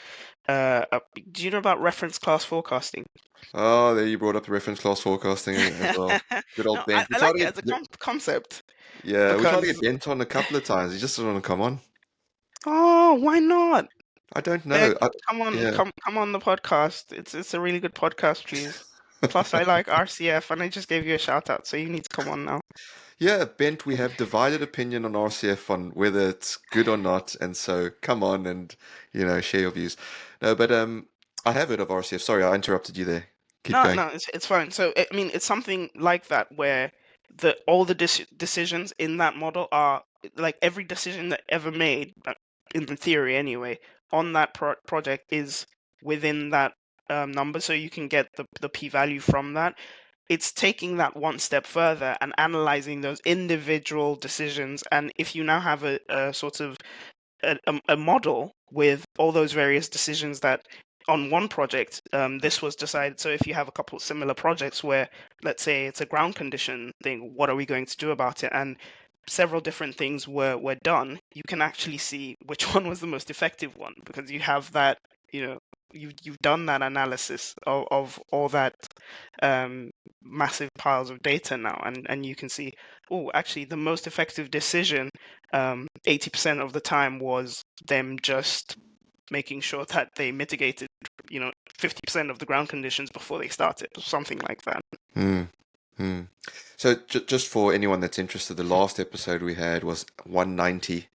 do you know about reference class forecasting? Oh, there you brought up the reference class forecasting as well. Good No, old I, Bent. We I tried like to it get, as a concept, yeah, we tried to because get Bent on a couple of times. He just doesn't want to come on. oh, why not? I don't know. Beg, come on, Yeah. come on the podcast. It's a really good podcast, please. Plus, I like RCF, and I just gave you a shout out, so you need to come on now. Yeah, Bent, we have divided opinion on RCF on whether it's good or not, and so come on and share your views. No, but I have heard of RCF. Sorry, I interrupted you there. Keep No, going. no, it's fine. So I mean, it's something like that where the all the decisions in that model are like every decision that ever made, in the theory anyway, on that project is within that number, so you can get the p-value from that. It's taking that one step further and analyzing those individual decisions. And if you now have a sort of a model with all those various decisions that on one project, this was decided. So if you have a couple of similar projects where, let's say, it's a ground condition thing, what are we going to do about it? And several different things were done. You can actually see which one was the most effective one, because you have that, you've done that analysis of all that massive piles of data now, and you can see, oh, actually the most effective decision 80% of the time was them just making sure that they mitigated 50% of the ground conditions before they started, or something like that. Hmm. Hmm. So just for anyone that's interested, the last episode we had was 190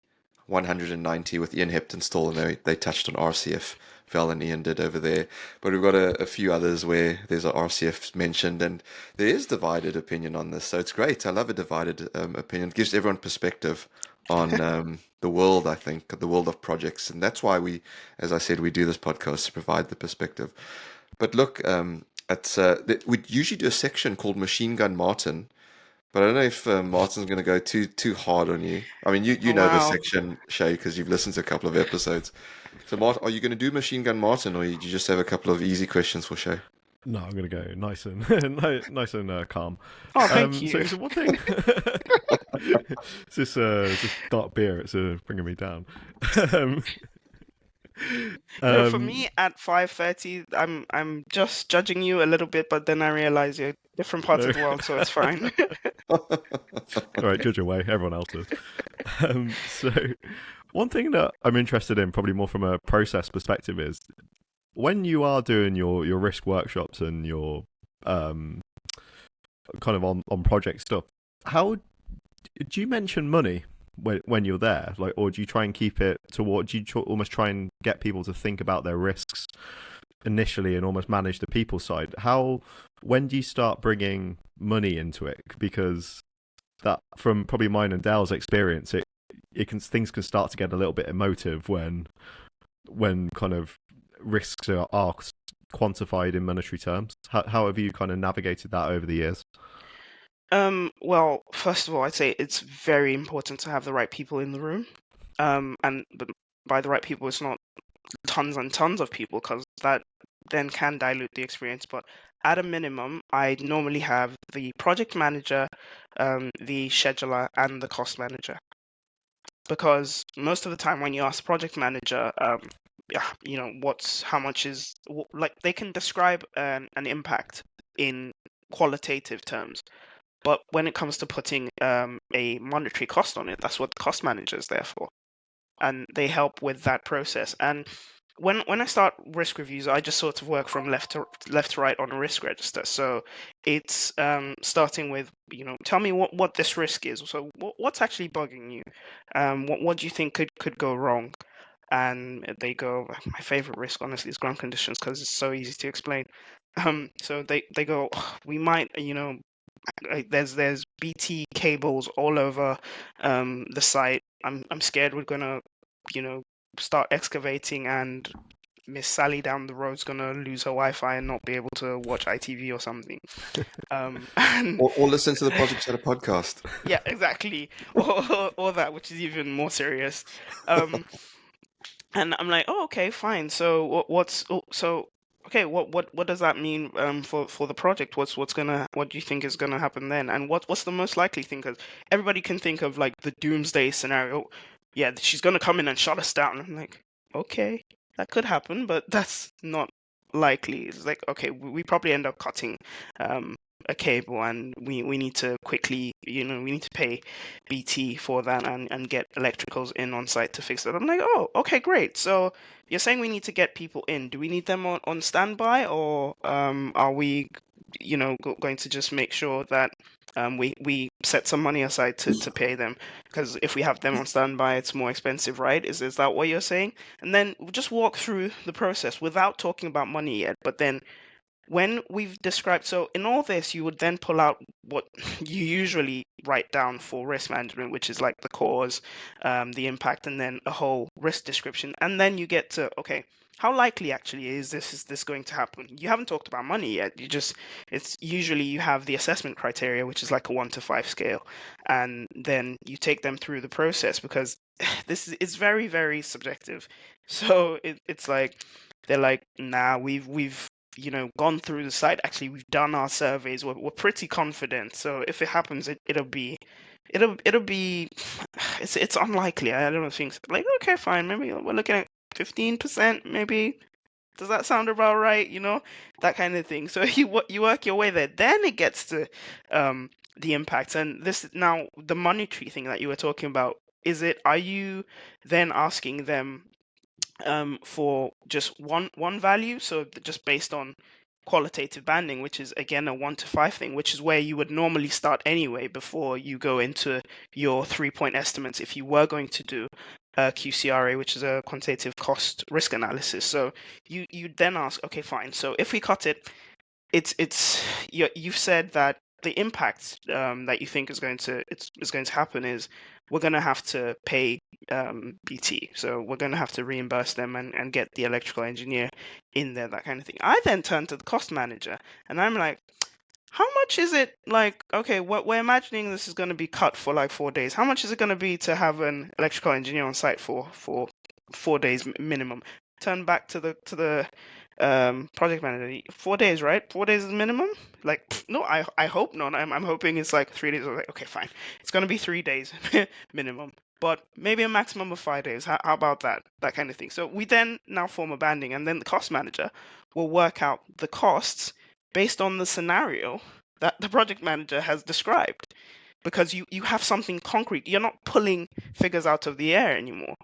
with Ian Heptonstall, and they touched on RCF. Val and Ian did over there, but we've got a few others where there's a RCF mentioned, and there is divided opinion on this. So it's great. I love a divided opinion. It gives everyone perspective on the world. I think the world of projects, and that's why we, as I said, we do this podcast to provide the perspective. But look, we usually do a section called Machine Gun Martin, but I don't know if Martin's going to go too hard on you. I mean, you Oh, know this wow. section, Shay, because you've listened to a couple of episodes. So, Martin, are you going to do Machine Gun Martin, or do you just have a couple of easy questions for Shay? No, I'm gonna go nice and nice and calm. Oh, thank So, you. so one thing. It's this dark beer. It's bringing me down. um, For um, me at 5:30, I'm just judging you a little bit, but then I realize you're different parts no. of the world, so it's fine. All right, judge away. Everyone else is. So, one thing that I'm interested in, probably more from a process perspective, is when you are doing your risk workshops and your um, kind of on project stuff. How do you mention money when you're there, like, or do you try and keep it toward? Do you almost try and get people to think about their risks initially and almost manage the people side? When do you start bringing money into it? Because that, from probably mine and Dale's experience, things can start to get a little bit emotive when kind of risks are quantified in monetary terms. How have you kind of navigated that over the years? Well, first of all, I'd say it's very important to have the right people in the room. And but by the right people, it's not tons and tons of people, because that then can dilute the experience. But at a minimum, I normally have the project manager, the scheduler, and the cost manager. Because most of the time when you ask the project manager, yeah, how much is, like, they can describe an impact in qualitative terms. But when it comes to putting a monetary cost on it, that's what the cost manager is there for, and they help with that process. And when I start risk reviews, I just sort of work from left to right on a risk register. So it's starting with, tell me what this risk is. So what's actually bugging you? What do you think could go wrong? And they go, my favorite risk, honestly, is ground conditions, because it's so easy to explain. So they go, we might, like, there's BT cables all over the site. I'm scared we're gonna, start excavating, and Miss Sally down the road's gonna lose her Wi-Fi and not be able to watch ITV or something. And Or listen to the Project Shadow podcast. yeah, exactly, or that, which is even more serious. Um, and I'm like, oh, okay, fine. So okay, what does that mean for the project? What do you think is gonna happen then? And what's the most likely thing? Because everybody can think of, like, the doomsday scenario. Yeah, she's gonna come in and shut us down. I'm like, okay, that could happen, but that's not likely. It's like, okay, we probably end up cutting um a cable, and we need to quickly, we need to pay BT for that, and get electricals in on site to fix it. I'm like, oh, okay, great. So you're saying we need to get people in. Do we need them on standby, or are we, going to just make sure that we set some money aside to pay them? Because if we have them on standby, it's more expensive, right? Is that what you're saying? And then we'll just walk through the process without talking about money yet. But then when we've described, so in all this, you would then pull out what you usually write down for risk management, which is like the cause, the impact, and then a whole risk description. And then you get to, okay, how likely actually is this going to happen? You haven't talked about money yet. It's usually you have the assessment criteria, which is like a 1 to 5 scale, and then you take them through the process, because it's very, very subjective. So it's like, They're like, nah, we've gone through the site. Actually, we've done our surveys. We're pretty confident. So if it happens, it'll be it's unlikely. I don't think so. Like, okay, fine. Maybe we're looking at 15%, maybe. Does that sound about right? That kind of thing. So you work your way there. Then it gets to the impacts. And this now the monetary thing that you were talking about. Are you then asking them for just one value? So just based on qualitative banding, which is again a 1 to 5 thing, which is where you would normally start anyway before you go into your 3 point estimates if you were going to do a QCRA, which is a quantitative cost risk analysis. So you then ask, okay, fine. So if we cut it, you've said that the impact that you think is going to happen is we're going to have to pay BT, so we're going to have to reimburse them and get the electrical engineer in there, that kind of thing. I then turn to the cost manager and I'm like, how much is it? Like, okay, what we're imagining this is going to be cut for like 4 days. How much is it going to be to have an electrical engineer on site for 4 days minimum? Turn back to the project manager. 4 days, right? 4 days is minimum. Like, no, I hope not. I'm hoping it's like 3 days. I was like, okay, fine. It's going to be 3 days minimum, but maybe a maximum of 5 days. How about that? That kind of thing. So we then now form a banding, and then the cost manager will work out the costs based on the scenario that the project manager has described, because you have something concrete. You're not pulling figures out of the air anymore.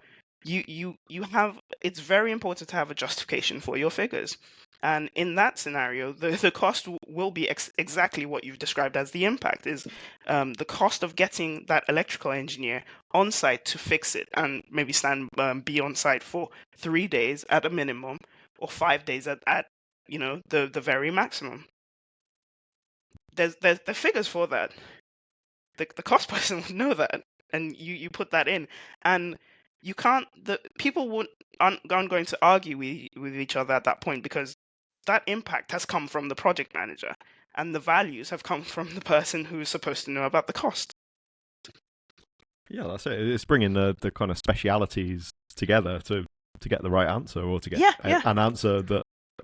You have, it's very important to have a justification for your figures, and in that scenario the cost will be exactly what you've described as the impact is the cost of getting that electrical engineer on site to fix it and maybe be on site for 3 days at a minimum, or 5 days at the very maximum. There's the figures for that. The cost person would know that, and you put that in, and you can't. The people aren't going to argue with each other at that point, because that impact has come from the project manager, and the values have come from the person who's supposed to know about the cost. Yeah, that's it. It's bringing the kind of specialities together to get the right answer, or to get an answer that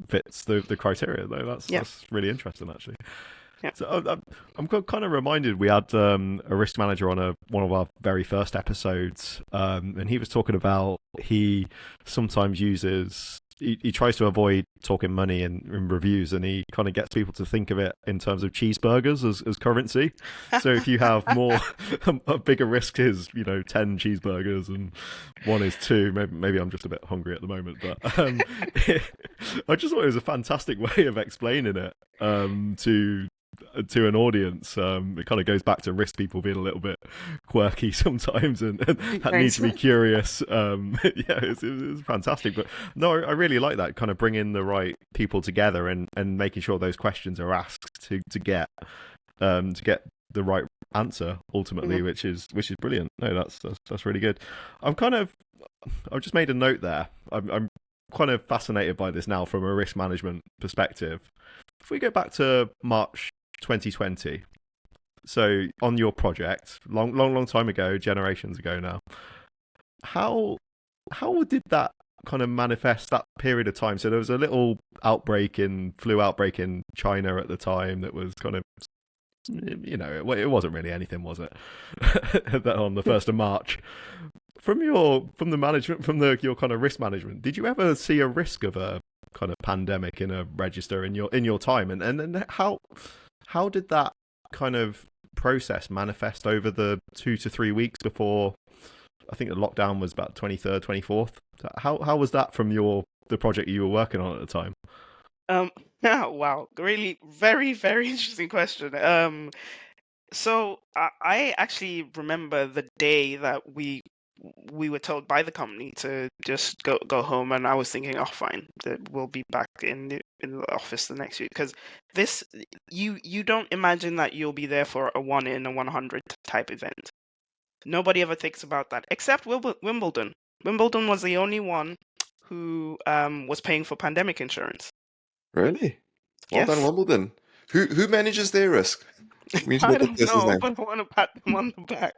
fits the criteria. Though that's really interesting, actually. Yeah. So I'm kind of reminded we had a risk manager on one of our very first episodes, and he was talking about he sometimes uses. He tries to avoid talking money in reviews, and he kind of gets people to think of it in terms of cheeseburgers as currency. So if you have more, a bigger risk is 10 cheeseburgers and one is 2. Maybe I'm just a bit hungry at the moment, but I just thought it was a fantastic way of explaining it to an audience. It kind of goes back to risk people being a little bit quirky sometimes and that need to be curious. It's fantastic. But no, I really like that, kind of bringing the right people together and making sure those questions are asked to get the right answer ultimately, which is brilliant. No, that's really good. I've just made a note there. I'm kind of fascinated by this now from a risk management perspective. If we go back to March 2020, so on your project, long time ago, generations ago now, how did that kind of manifest, that period of time? So there was a little flu outbreak in China at the time that was kind of, it wasn't really anything, was it? On the 1st of March. From the management, your kind of risk management, did you ever see a risk of a kind of pandemic in a register in your time, and then how did that kind of process manifest over the 2 to 3 weeks before? I think the lockdown was about 23rd, 24th. How was that from the project you were working on at the time? Wow, really very, very interesting question. So I actually remember the day that we were told by the company to just go home, and I was thinking, oh, fine, that we'll be back in the office the next week, because this you don't imagine that you'll be there for a 1 in a 100 type event. Nobody ever thinks about that except Wimbledon. Wimbledon was the only one who was paying for pandemic insurance. Really? Well Yes. done, Wimbledon. Who manages their risk? We need to I look at don't person's know, name. but I want to pat them on the back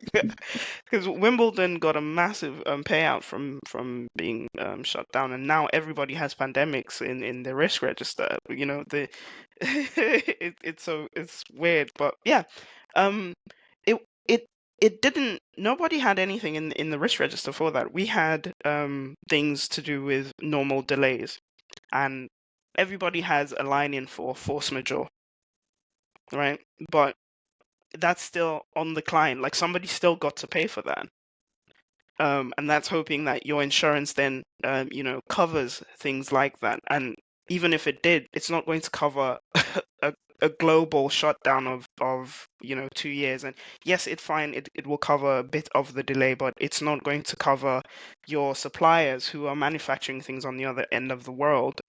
because Wimbledon got a massive payout from being shut down, and now everybody has pandemics in their risk register. You know, the it's weird, but yeah, um, it it it didn't. Nobody had anything in the risk register for that. We had things to do with normal delays, and everybody has a line in for force majeure, right? But that's still on the client. Like somebody still got to pay for that. And that's hoping that your insurance then, covers things like that. And even if it did, it's not going to cover a, a global shutdown of 2 years. And yes, it's fine. It will cover a bit of the delay, but it's not going to cover your suppliers who are manufacturing things on the other end of the world.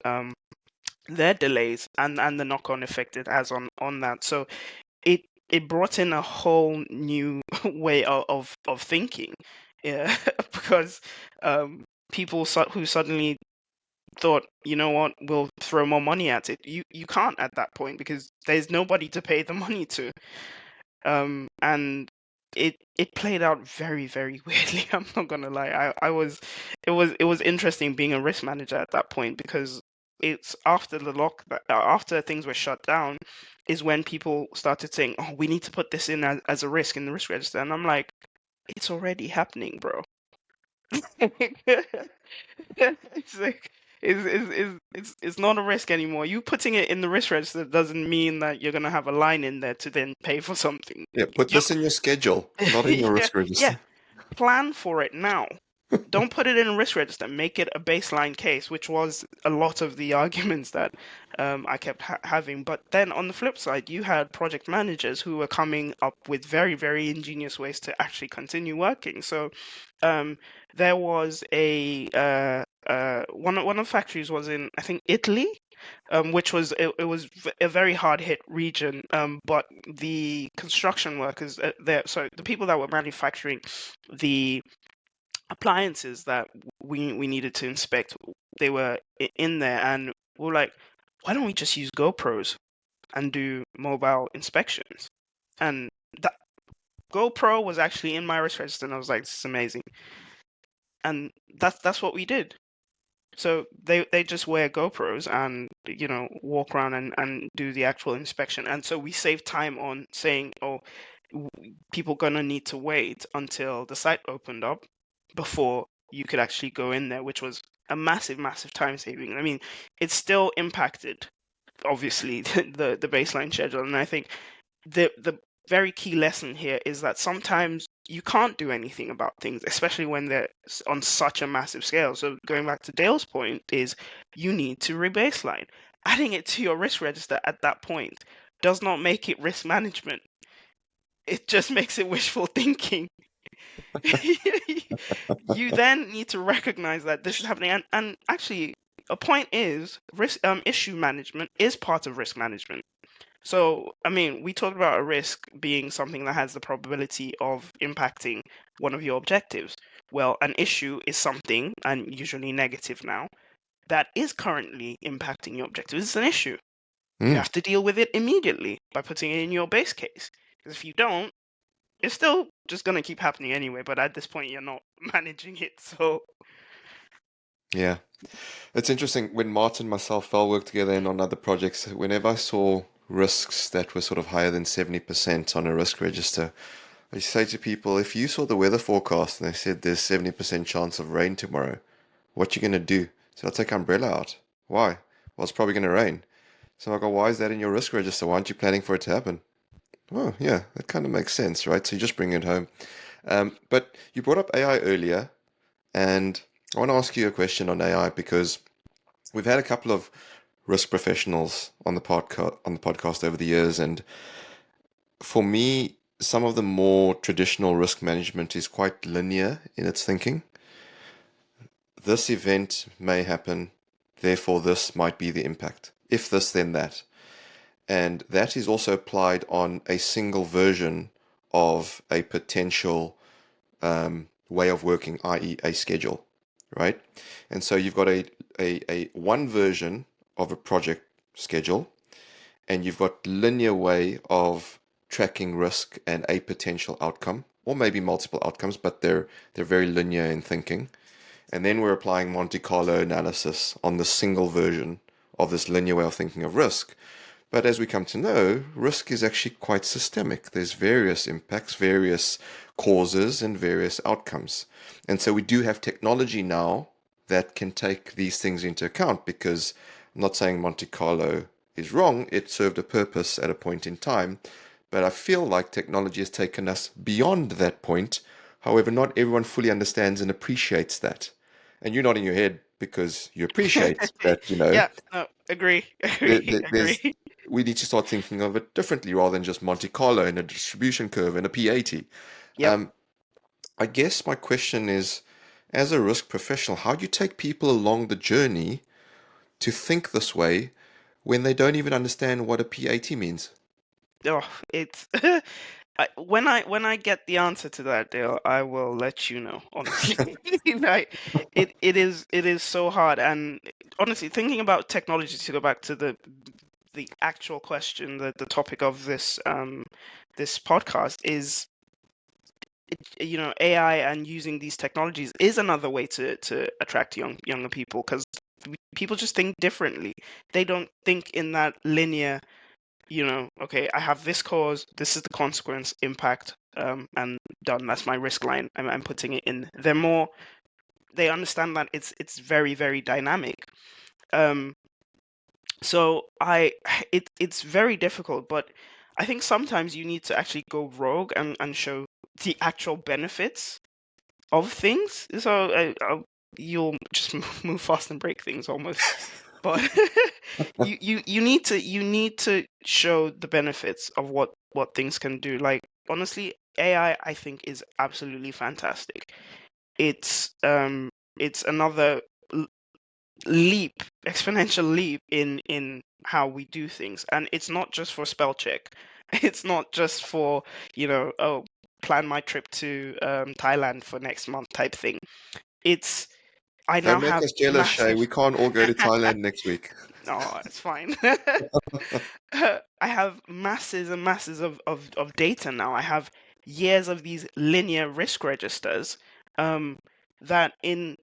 Their delays and the knock-on effect it has on that. So it it brought in a whole new way of thinking, yeah, because people who suddenly thought, you know what, we'll throw more money at it. You can't at that point because there's nobody to pay the money to. And it played out very, very weirdly. I'm not gonna lie. I was it was interesting being a risk manager at that point because it's after the after things were shut down is when people started saying, "Oh, we need to put this in as a risk in the risk register," and I'm like, "It's already happening, bro." It's like it's not a risk anymore. You putting it in the risk register doesn't mean that you're gonna have a line in there to then pay for something. Yeah, put this in your schedule, not in your Yeah, risk yeah. register. Plan for it now. Don't put it in a risk register. Make it a baseline case, which was a lot of the arguments that I kept having. But then on the flip side, you had project managers who were coming up with very, very ingenious ways to actually continue working. So um, there was one of the factories was in, I think, Italy, which was it was a very hard hit region. But the construction workers there, so the people that were manufacturing the appliances that we needed to inspect, they were in there, and we were like, why don't we just use GoPros and do mobile inspections? And that GoPro was actually in my risk register, and I was like, this is amazing. And that's what we did. So they just wear GoPros and walk around and do the actual inspection. And so we save time on saying, oh, people gonna need to wait until the site opened up before you could actually go in there, which was a massive, massive time saving. I mean, it still impacted obviously the baseline schedule, and I think the very key lesson here is that sometimes you can't do anything about things, especially when they're on such a massive scale. So going back to Dale's point is you need to rebaseline. Adding it to your risk register at that point does not make it risk management. It just makes it wishful thinking. You then need to recognize that this is happening, and actually a point is risk issue management is part of risk management. So, I mean, we talked about a risk being something that has the probability of impacting one of your objectives. Well, an issue is something, and usually negative now, that is currently impacting your objectives. It's an issue. You Hmm. have to deal with it immediately by putting it in your base case. Because if you don't, it's still just going to keep happening anyway, but at this point, you're not managing it. So, Yeah. It's interesting when Martin and myself fell work together and on other projects, whenever I saw risks that were sort of higher than 70% on a risk register, I say to people, if you saw the weather forecast and they said there's 70% chance of rain tomorrow, what you gonna do? So I'll take umbrella out. Why? Well, it's probably gonna rain. So I go, why is that in your risk register? Why aren't you planning for it to happen? Oh, yeah, that kind of makes sense, right? So you just bring it home. But you brought up AI earlier, and I want to ask you a question on AI because we've had a couple of risk professionals on the podcast over the years, and for me, some of the more traditional risk management is quite linear in its thinking. This event may happen, therefore this might be the impact. If this, then that. And that is also applied on a single version of a potential way of working, i.e., a schedule, right? And so you've got a one version of a project schedule, and you've got linear way of tracking risk and a potential outcome, or maybe multiple outcomes, but they're very linear in thinking. And then we're applying Monte Carlo analysis on the single version of this linear way of thinking of risk. But as we come to know, risk is actually quite systemic. There's various impacts, various causes, and various outcomes. And so we do have technology now that can take these things into account, because I'm not saying Monte Carlo is wrong, it served a purpose at a point in time. But I feel like technology has taken us beyond that point. However, not everyone fully understands and appreciates that. And you're nodding your head because you appreciate that, Yeah, no, agree, agree, there's agree. we need to start thinking of it differently rather than just Monte Carlo and a distribution curve and a P80. Yep. Um, I guess my question is, as a risk professional, how do you take people along the journey to think this way when they don't even understand what a P80 means? Oh, it's when I get the answer to that, Dale, I will let you know. Honestly, like it is so hard. And honestly, thinking about technology, to go back to the actual question, the topic of this podcast is, AI and using these technologies is another way to attract younger people, because people just think differently. They don't think in that linear, okay, I have this cause, this is the consequence, impact, and done. That's my risk line. I'm putting it in. They understand that it's very, very dynamic. Um, so it's very difficult, but I think sometimes you need to actually go rogue and show the actual benefits of things. So you'll just move fast and break things almost. But you need to show the benefits of what things can do. Like, honestly, AI I think is absolutely fantastic. It's another leap, exponential leap in how we do things, and it's not just for spell check. It's not just for, oh, plan my trip to Thailand for next month type thing. It's I now Don't make have us jealous, Shay. massive. We can't all go to Thailand next week. No, it's fine. I have masses and masses of data now. I have years of these linear risk registers, um, that in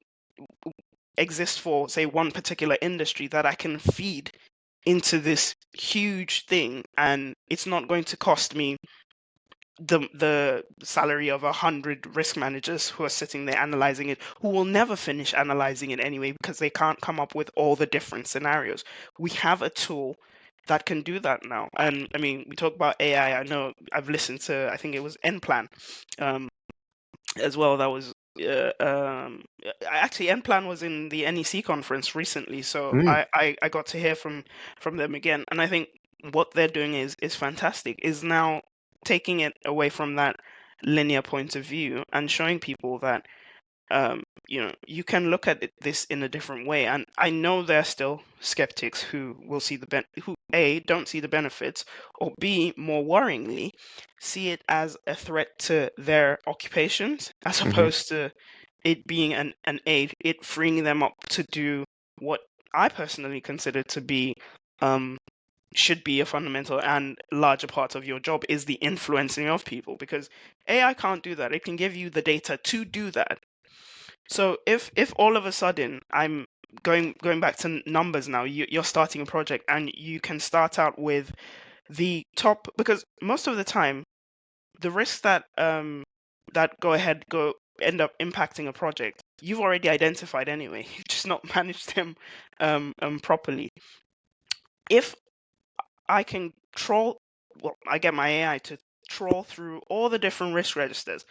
exist for, say, one particular industry, that I can feed into this huge thing, and it's not going to cost me the salary of 100 risk managers who are sitting there analyzing it, who will never finish analyzing it anyway, because they can't come up with all the different scenarios. We have a tool that can do that now. And I mean, we talk about AI. I know I've listened to, I think it was NPlan, um, as well. That was actually, NPlan was in the NEC conference recently, so Mm. I got to hear from them again. And I think what they're doing is fantastic. Is now taking it away from that linear point of view and showing people that, you can look at this in a different way. And I know there are still skeptics who will see who A, don't see the benefits, or B, more worryingly, see it as a threat to their occupations, as Hmm. opposed to it being an aid, it freeing them up to do what I personally consider to be, um, should be a fundamental and larger part of your job, is the influencing of people, because AI can't do that. It can give you the data to do that. So if all of a sudden, I'm going back to numbers now, you're starting a project and you can start out with the top, because most of the time the risks that go end up impacting a project, you've already identified anyway. You've just not managed them properly. If I can troll, well, I get my AI to troll through all the different risk registers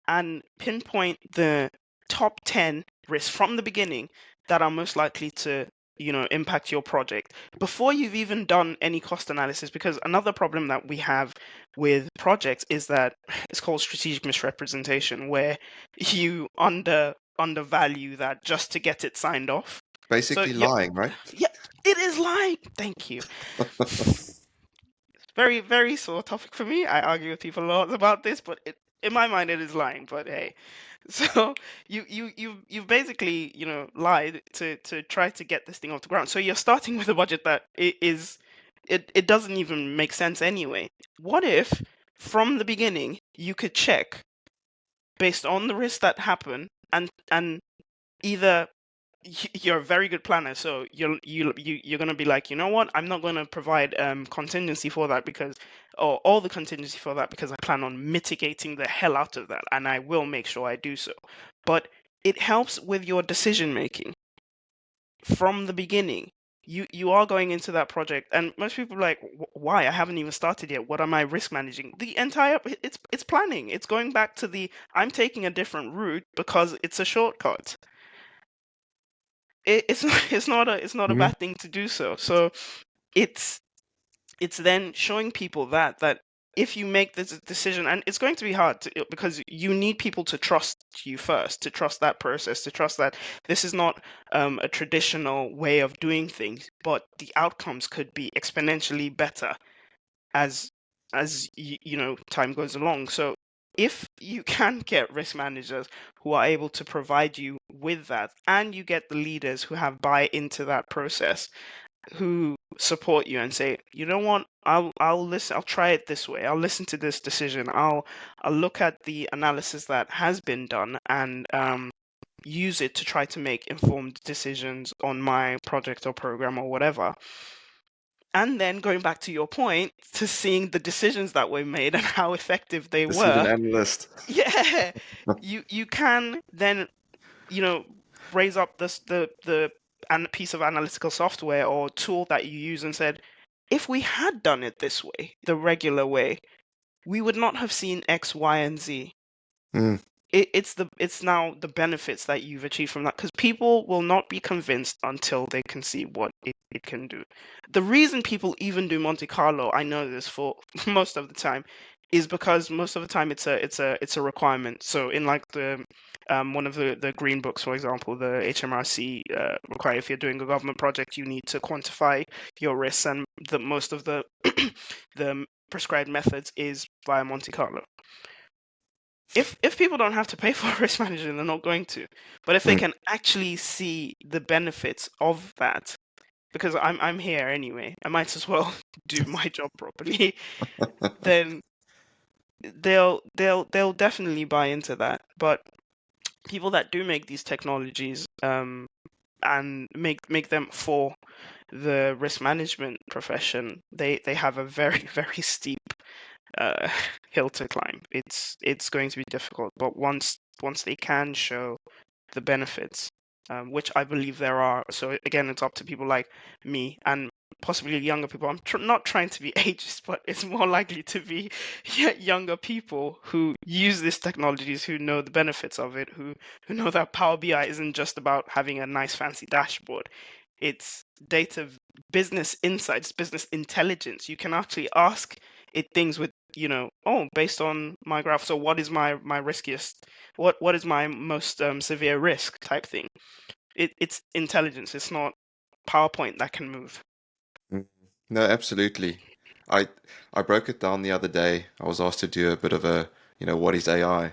and pinpoint the top 10 risks from the beginning that are most likely to, impact your project before you've even done any cost analysis. Because another problem that we have with projects is that it's called strategic misrepresentation, where you undervalue that just to get it signed off. So Basically yeah, lying, right? yeah, it is lying. Thank you. Very, very sore topic for me. I argue with people a lot about this, but in my mind, it is lying. But hey, so you've basically, lied to try to get this thing off the ground. So you're starting with a budget that it doesn't even make sense anyway. What if from the beginning, you could check based on the risks that happen, and either you're a very good planner, so you're gonna be like, you know what, I'm not gonna provide contingency for that because, or all the contingency for that, because I plan on mitigating the hell out of that, and I will make sure I do so. But it helps with your decision making from the beginning. You are going into that project, and most people are like, why? I haven't even started yet. What am I risk managing? The entire it's planning. It's going back to the I'm taking a different route because it's a shortcut. It's not it's not a Mhm. bad thing to do so. So it's it's then showing people that if you make this decision, and it's going to be hard because you need people to trust you first, to trust that process, to trust that this is not a traditional way of doing things, but the outcomes could be exponentially better as time goes along. So if you can get risk managers who are able to provide you with that, and you get the leaders who have buy into that process, who support you and say, you know what, I'll listen, I'll try it this way, I'll listen to this decision, I'll look at the analysis that has been done, and use it to try to make informed decisions on my project or program or whatever. And then going back to your point, to seeing the decisions that were made and how effective they Decision were, analyst. yeah, you can then, you know, raise up the piece of analytical software or tool that you use and said, if we had done it this way, the regular way, we would not have seen X, Y, and Z. Mm. It's now the benefits that you've achieved from that, because people will not be convinced until they can see what it can do. The reason people even do Monte Carlo, I know this for most of the time, is because most of the time it's a requirement. So in like the one of the green books, for example, the HMRC require, if you're doing a government project, you need to quantify your risks, and the most of the the prescribed methods is via Monte Carlo. If people don't have to pay for a risk manager, they're not going to. But if they Mm. can actually see the benefits of that, because I'm here anyway, I might as well do my job properly, then they'll definitely buy into that. But people that do make these technologies and make them for the risk management profession, they have a very very steep uh, hill to climb. It's going to be difficult, but once they can show the benefits, which I believe there are. So again, it's up to people like me and possibly younger people. I'm not trying to be ageist, but it's more likely to be younger people who use these technologies, who know the benefits of it, who know that Power BI isn't just about having a nice fancy dashboard. It's data, business insights, business intelligence. You can actually ask it things with, oh, based on my graph, so what is my riskiest, what is my most severe risk type thing. It's intelligence. It's not PowerPoint that can move. Mm. No, absolutely. I I broke it down the other day. I was asked to do a bit of a, what is AI? I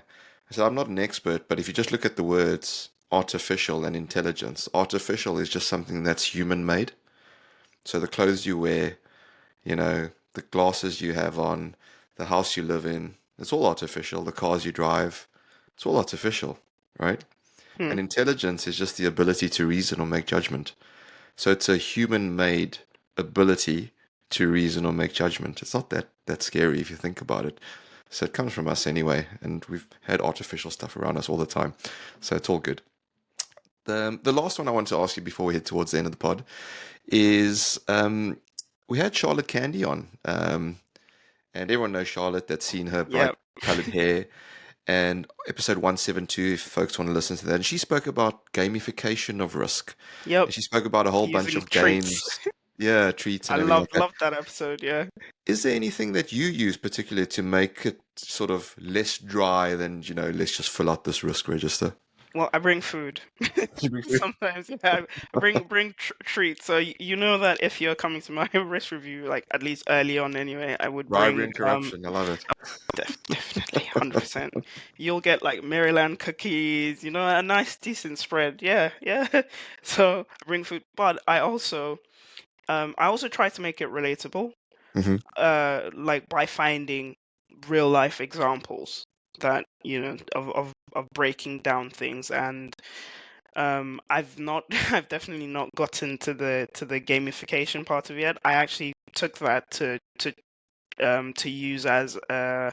said I'm not an expert, but if you just look at the words artificial and intelligence, artificial is just something that's human made. So the clothes you wear, the glasses you have on, the house you live in, it's all artificial. The cars you drive, it's all artificial, right? Hmm. And intelligence is just the ability to reason or make judgment. So it's a human-made ability to reason or make judgment. It's not that scary if you think about it. So it comes from us anyway, and we've had artificial stuff around us all the time. So it's all good. The last one I want to ask you before we head towards the end of the pod is we had Charlotte Candy on, and everyone knows Charlotte that's seen her bright Yep. colored hair. And episode 172, if folks want to listen to that. And she spoke about gamification of risk. Yep. And she spoke about a whole bunch Using of treats. games, yeah, treats I and everything like that. loved that episode. Yeah. Is there anything that you use particularly to make it sort of less dry than, let's just fill out this risk register? Well, I bring food. Sometimes, yeah, I bring treats. So you know that if you're coming to my risk review, like at least early on anyway, I would Bribery bring and corruption. I love it. definitely 100%. You'll get like Maryland cookies, a nice decent spread. Yeah, yeah. So I bring food, but I also try to make it relatable. Hmm. Like by finding real life examples that of breaking down things. And I've not I've definitely not gotten to the gamification part of it yet. I actually took that to use as a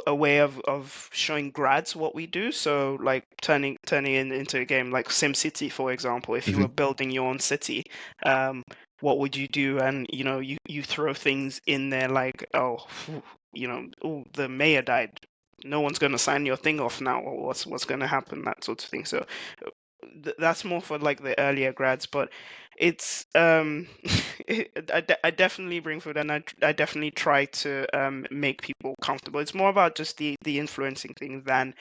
a way of showing grads what we do. So like turning it into a game like SimCity, for example. If you Hmm. were building your own city, um, what would you do? And you throw things in there like, oh, oh, the mayor died. No one's going to sign your thing off now, or what's going to happen, that sort of thing. So that's more for like the earlier grads, but it's I definitely bring food, and I definitely try to make people comfortable. It's more about just the influencing things than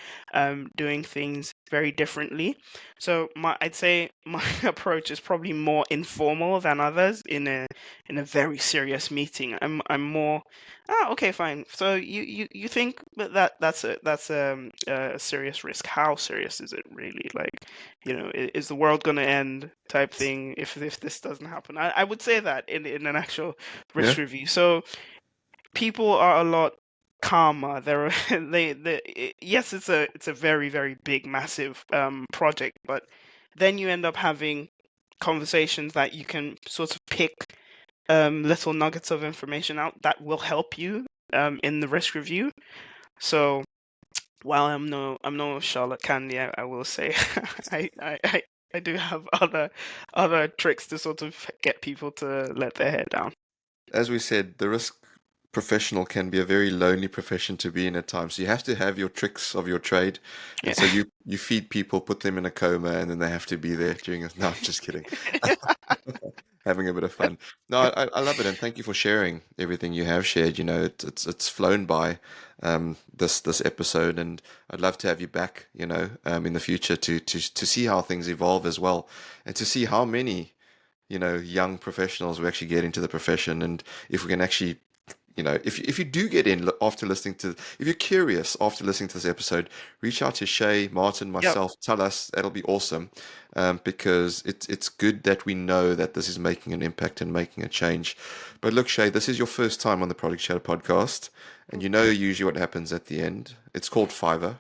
doing things very differently. So I'd say my approach is probably more informal than others in a very serious meeting. I'm more, okay, fine. So you think that's a serious risk. How serious is it really? Like, is the world going to end type thing if this doesn't happen? I would say that in an actual Yeah. risk review. So people are a lot calmer. They're yes, it's a very, very big, massive project, but then you end up having conversations that you can sort of pick little nuggets of information out that will help you in the risk review. So while I'm no Charlotte Candy, I will say I do have other tricks to sort of get people to let their hair down. As we said, the risk professional can be a very lonely profession to be in at times. So you have to have your tricks of your trade, and so Yeah. you feed people, put them in a coma, and then they have to be there during it. No, I'm just kidding. Having a bit of fun. No, I love it, and thank you for sharing everything you have shared. It's flown by this episode, and I'd love to have you back. In the future to see how things evolve as well, and to see how many young professionals we actually get into the profession, and if we can actually if you do get in after listening to, if you're curious after listening to this episode, reach out to Shay, Martin, Yep. myself. Tell us. That'll be awesome, because it's good that we know that this is making an impact and making a change. But look, Shay, this is your first time on the Product Shadow podcast, and you know usually what happens at the end. It's called Fiverr,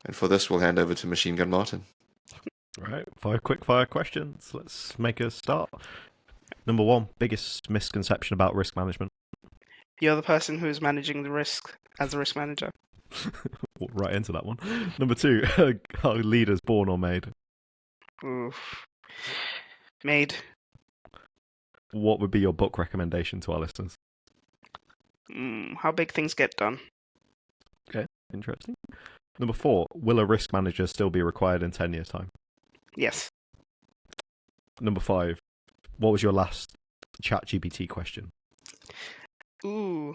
and for this, we'll hand over to Machine Gun Martin. Right, 5 quick fire questions. Let's make a start. Number one, biggest misconception about risk management. You're the person who is managing the risk as a risk manager. Walk right into that one. Number two, are leaders born or made? Oof. Made. What would be your book recommendation to our listeners? How big things get done. Okay, interesting. Number four, will a risk manager still be required in 10 years' time? Yes. Number five, what was your last ChatGPT question? Ooh.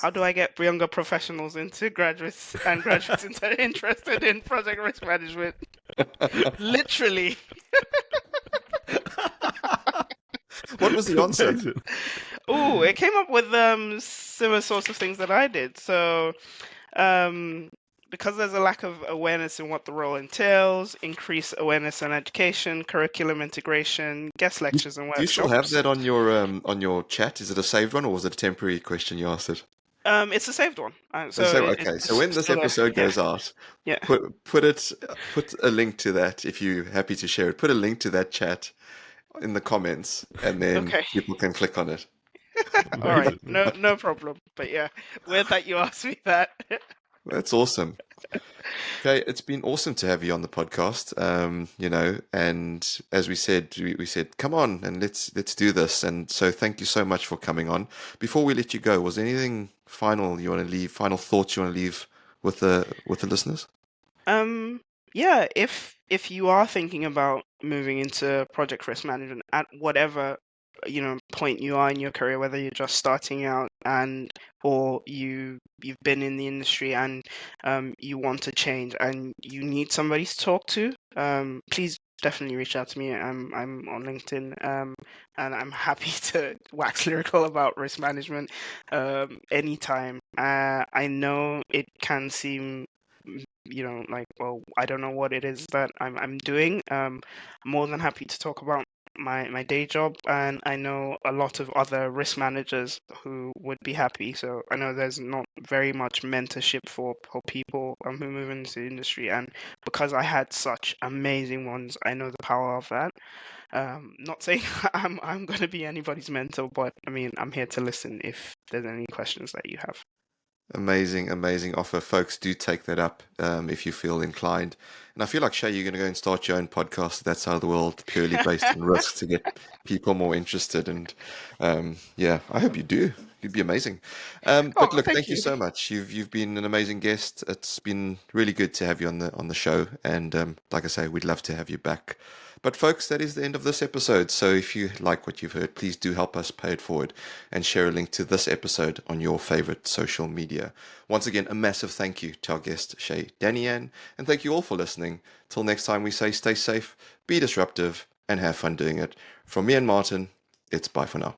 How do I get younger professionals into graduates and graduates interested in project risk management? Literally. What was the answer? Amazing. Ooh, it came up with similar sorts of things that I did. So, because there's a lack of awareness in what the role entails, increase awareness and education, curriculum integration, guest Do lectures and you still have workshops. that on your chat? Is it a saved one, or was it a temporary question you asked it? It's a saved one. And So so, okay, so it's when this still there. episode Yeah, goes out, yeah. put a link to that if you're happy to share it. Put a link to that chat in the comments, and then Okay. people can click on it. All right. Amazing. No problem. But yeah, weird that you asked me that. That's awesome. Okay, it's been awesome to have you on the podcast. And as we said, we said, come on and let's do this. And so thank you so much for coming on. Before we let you go, was there anything final you want to leave, final thoughts you want to leave with the listeners? Yeah, if you are thinking about moving into project risk management at whatever point you are in your career, whether you're just starting out and or you've been in the industry and you want to change and you need somebody to talk to, please definitely reach out to me. I'm on LinkedIn, and I'm happy to wax lyrical about risk management anytime. I know it can seem like, well, I don't know what it is that I'm doing. I'm more than happy to talk about my day job, and I know a lot of other risk managers who would be happy. So I know there's not very much mentorship for people who move into the industry, and because I had such amazing ones, I know the power of that. Not saying I'm gonna be anybody's mentor, but I mean I'm here to listen if there's any questions that you have. Amazing, amazing offer. Folks, do take that up if you feel inclined. And I feel like, Shay, you're going to go and start your own podcast that side of the world, purely based on risk to get people more interested. And yeah, I hope you do. You'd be amazing. But Oh, look, thank thank you you. so much. You've been an amazing guest. It's been really good to have you on the show. And like I say, we'd love to have you back. But folks, that is the end of this episode. So if you like what you've heard, please do help us pay it forward and share a link to this episode on your favorite social media. Once again, a massive thank you to our guest, Seyi Daniyan, and thank you all for listening. Till next time, we say stay safe, be disruptive, and have fun doing it. From me and Martin, it's bye for now.